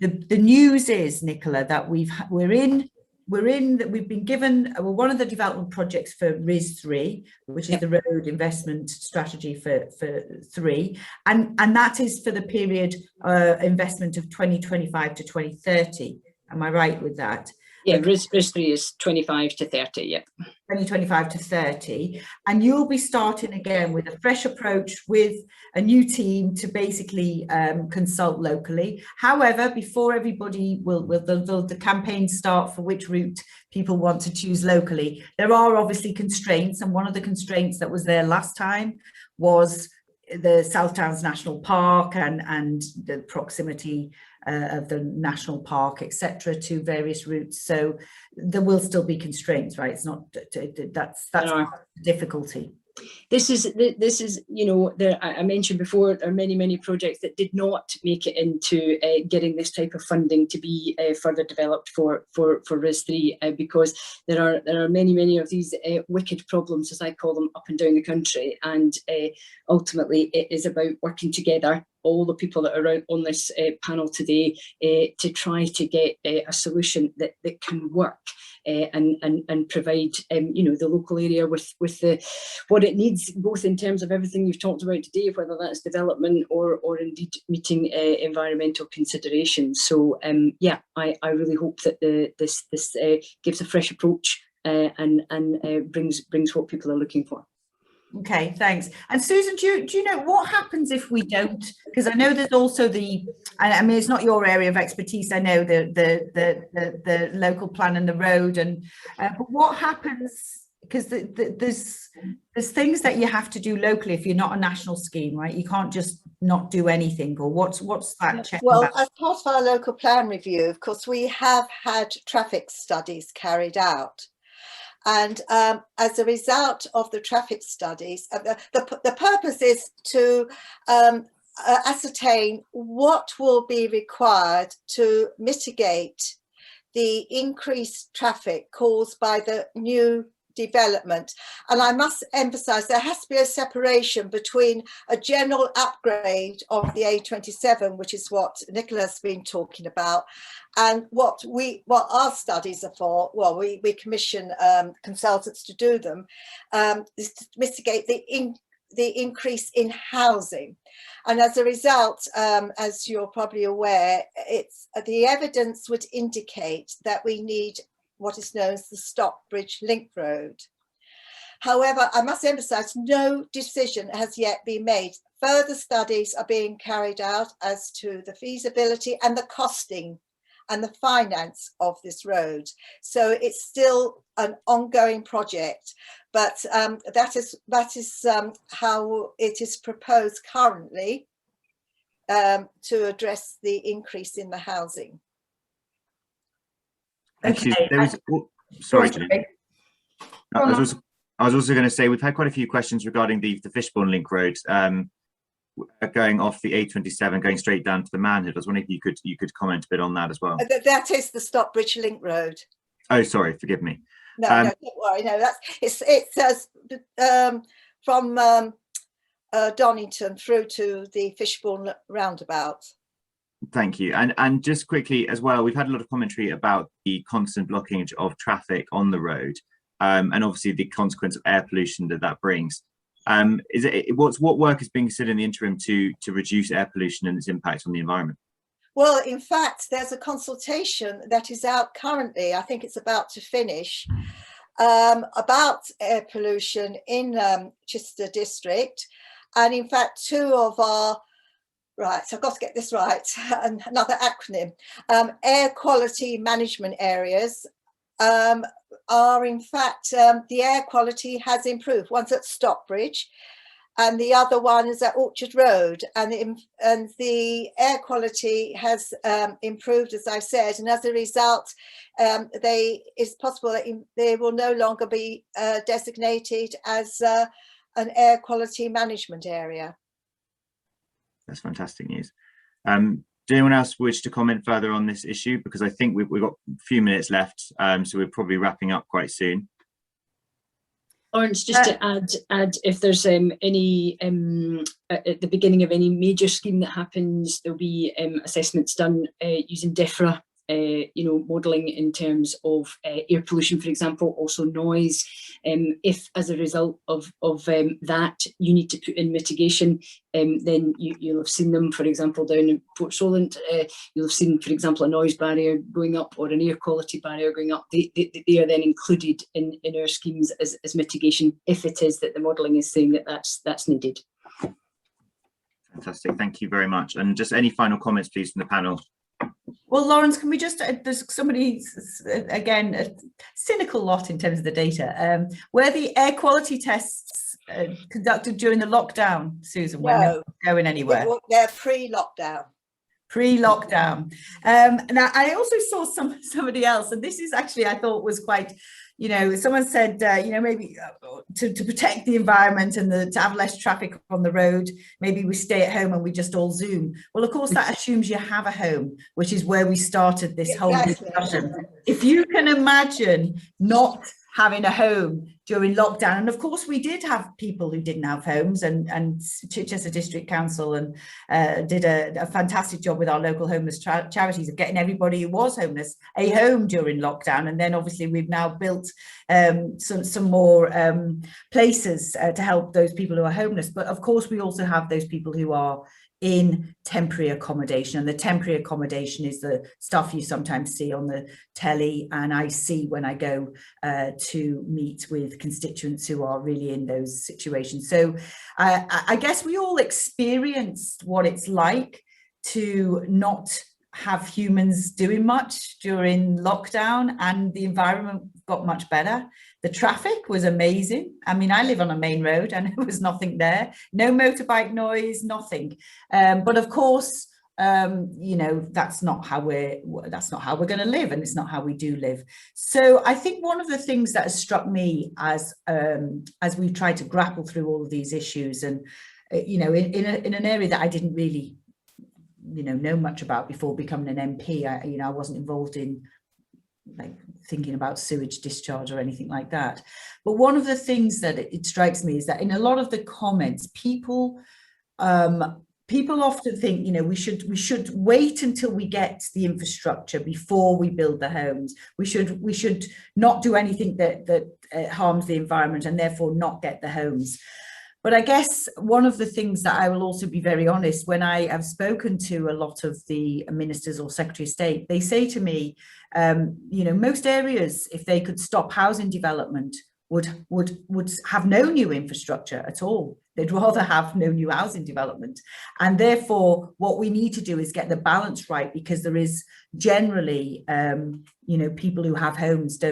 the news is, Nicola, that we've been given one of the development projects for RIS3, which is the road investment strategy for 3, and that is for the period investment of 2025 to 2030. Am I right with that? Yeah, RIS 3 is 25 to 30, yeah. 2025 to 30, and you'll be starting again with a fresh approach with a new team to basically consult locally. However, before everybody will the campaign start for which route people want to choose locally, there are obviously constraints, and one of the constraints that was there last time was the South Downs National Park and the proximity of the national park, etc., to various routes. So there will still be constraints, right? It's not that's the difficulty. This is you know, I mentioned before, there are many projects that did not make it into getting this type of funding to be further developed for RIS 3 because there are many of these wicked problems, as I call them, up and down the country, and ultimately it is about working together, all the people that are out on this panel today, to try to get a solution that can work and provide you know, the local area with what it needs, both in terms of everything you've talked about today, whether that's development or indeed meeting environmental considerations. So yeah, I really hope that this gives a fresh approach and brings what people are looking for. Okay, thanks. And Susan, do you know what happens if we don't? Because I know there's also I mean, it's not your area of expertise. I know the local plan and the road, and but what happens? Because there's things that you have to do locally if you're not a national scheme, right? You can't just not do anything. Or what's that check? Well, as part of our local plan review, of course, we have had traffic studies carried out. And as a result of the traffic studies, the purpose is to ascertain what will be required to mitigate the increased traffic caused by the new development. And I must emphasize there has to be a separation between a general upgrade of the A27, which is what Nicola has been talking about, and what our studies are for. Well, we commission consultants to do them, is to mitigate the increase in housing. And as a result, as you're probably aware, the evidence would indicate that we need what is known as the Stockbridge Link Road. However, I must emphasize, no decision has yet been made. Further studies are being carried out as to the feasibility and the costing and the finance of this road. So it's still an ongoing project, but that is how it is proposed currently to address the increase in the housing. Okay. Sorry, Gillian. I was also going to say we've had quite a few questions regarding the Fishbourne Link Road going off the A27, going straight down to the Manhood. I was wondering if you could comment a bit on that as well. That is the Stockbridge Link Road. Oh, sorry, forgive me. No, don't worry. No, it says from Donington through to the Fishbourne roundabout. Thank you. And just quickly as well, we've had a lot of commentary about the constant blockage of traffic on the road, and obviously the consequence of air pollution that brings. What work is being considered in the interim to reduce air pollution and its impact on the environment? Well, in fact, there's a consultation that is out currently. I think it's about to finish, about air pollution in Chichester district. And in fact, two of our right, so I've got to get this right, another acronym, air quality management areas are in fact, the air quality has improved. One's at Stockbridge and the other one is at Orchard Road, and the air quality has improved, as I said, and as a result, it's possible that they will no longer be designated as an air quality management area. That's fantastic news. Do anyone else wish to comment further on this issue? Because I think we've got a few minutes left, so we're probably wrapping up quite soon. Lawrence, just to add, if there's any at the beginning of any major scheme that happens, there'll be assessments done using DEFRA modelling in terms of air pollution, for example, also noise. If as a result of that you need to put in mitigation, then you'll have seen them, for example, down in Port Solent. You'll have seen, for example, a noise barrier going up or an air quality barrier going up. They are then included in our schemes as mitigation, if it is that the modelling is saying that that's needed. Fantastic, thank you very much. And just any final comments, please, from the panel? Well, Lawrence, can we just, there's somebody, again, a cynical lot in terms of the data. Were the air quality tests conducted during the lockdown, Susan, when they weren't going anywhere? They're pre-lockdown. Pre-lockdown. Now, I also saw somebody else, and this is actually, I thought was quite, someone said, maybe to protect the environment and to have less traffic on the road, maybe we stay at home and we just all Zoom. Well, of course, that assumes you have a home, which is where we started this whole discussion. If you can imagine not having a home during lockdown, and of course we did have people who didn't have homes, and Chichester District Council did a fantastic job with our local homeless charities of getting everybody who was homeless a home during lockdown. And then obviously we've now built some more places to help those people who are homeless. But of course we also have those people who are in temporary accommodation, and the temporary accommodation is the stuff you sometimes see on the telly, and I see when I go to meet with constituents who are really in those situations. So I guess we all experienced what it's like to not have humans doing much during lockdown, and the environment got much better. The traffic was amazing. I mean, I live on a main road and there was nothing there, no motorbike noise, nothing. But of course, that's not how we're going to live, and it's not how we do live. So I think one of the things that has struck me as we've tried to grapple through all of these issues, and in an area that I didn't really know much about before becoming an MP. I wasn't involved in like thinking about sewage discharge or anything like that. But one of the things that it strikes me is that in a lot of the comments, people often think, we should wait until we get the infrastructure before we build the homes. We should not do anything that harms the environment, and therefore not get the homes. But I guess one of the things that I will also be very honest, when I have spoken to a lot of the ministers or Secretary of State, they say to me, most areas, if they could stop housing development, would have no new infrastructure at all. They'd rather have no new housing development. And therefore, what we need to do is get the balance right, because there is generally, people who have homes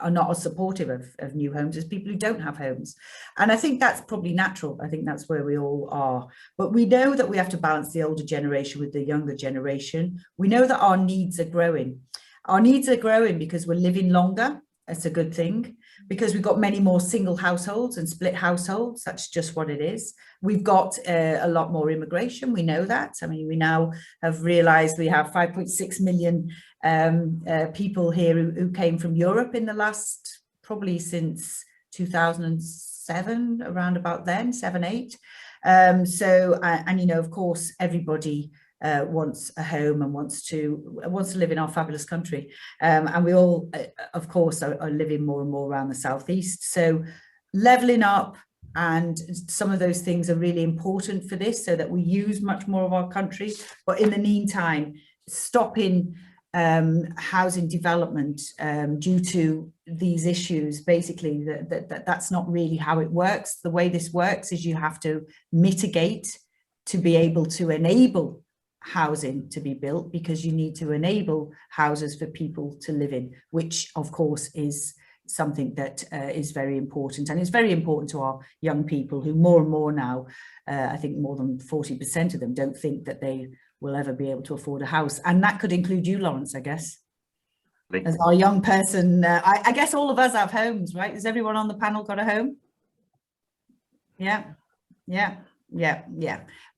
are not as supportive of new homes as people who don't have homes. And I think that's probably natural. I think that's where we all are. But we know that we have to balance the older generation with the younger generation. We know that our needs are growing. Our needs are growing because we're living longer. That's a good thing, because we've got many more single households and split households. That's just what it is. We've got a lot more immigration. We know that. I mean, we now have realized we have 5.6 million people here who came from Europe in the last, probably since 2007, around about then, 7, 8. Of course, everybody wants a home and wants to live in our fabulous country, and we all of course are living more and more around the southeast. So levelling up and some of those things are really important for this, so that we use much more of our country. But in the meantime, stopping housing development due to these issues, basically that's not really how it works. The way this works is you have to mitigate to be able to enable housing to be built, because you need to enable houses for people to live in, which of course is something that is very important, and it's very important to our young people, who more and more now, I think more than 40% of them don't think that they will ever be able to afford a house. And that could include you, Lawrence, I guess, as our young person. I guess all of us have homes, right? Has everyone on the panel got a home? Yeah.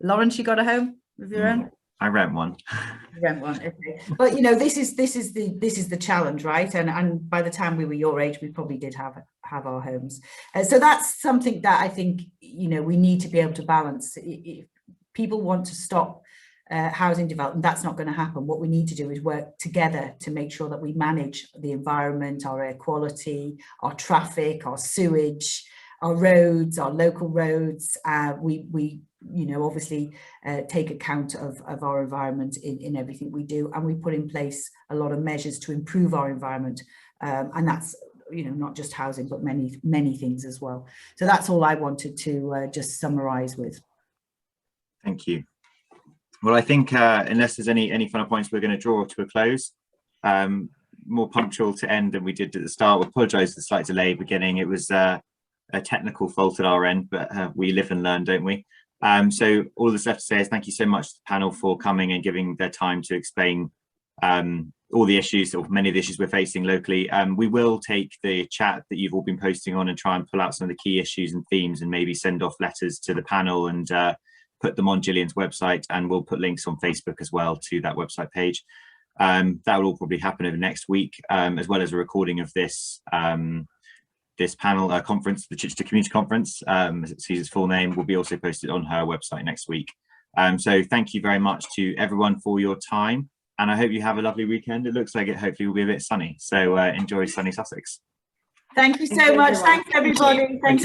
Lawrence, you got a home of your own? I rent one. Rent one, okay. But this is the challenge, right? And by the time we were your age, we probably did have our homes. So that's something that I think we need to be able to balance. If people want to stop housing development. That's not going to happen. What we need to do is work together to make sure that we manage the environment, our air quality, our traffic, our sewage, our roads, our local roads. We obviously take account of our environment in everything we do, and we put in place a lot of measures to improve our environment, and that's not just housing, but many things as well. So that's all I wanted to just summarize with. Thank you. Well, I think unless there's any final points, we're going to draw to a close. More punctual to end than we did at the start. We apologise for the slight delay beginning. It was a technical fault at our end, but we live and learn, don't we? So all that's left to say is thank you so much to the panel for coming and giving their time to explain all the issues, or many of the issues we're facing locally. We will take the chat that you've all been posting on and try and pull out some of the key issues and themes, and maybe send off letters to the panel and put them on Gillian's website, and we'll put links on Facebook as well to that website page. That will all probably happen over next week, as well as a recording of this this panel conference, the Chichester Community Conference, as it sees its full name, will be also posted on her website next week. So thank you very much to everyone for your time, and I hope you have a lovely weekend. It looks like it hopefully will be a bit sunny, so enjoy sunny Sussex. Thank you so much. Thanks everybody. Thank you.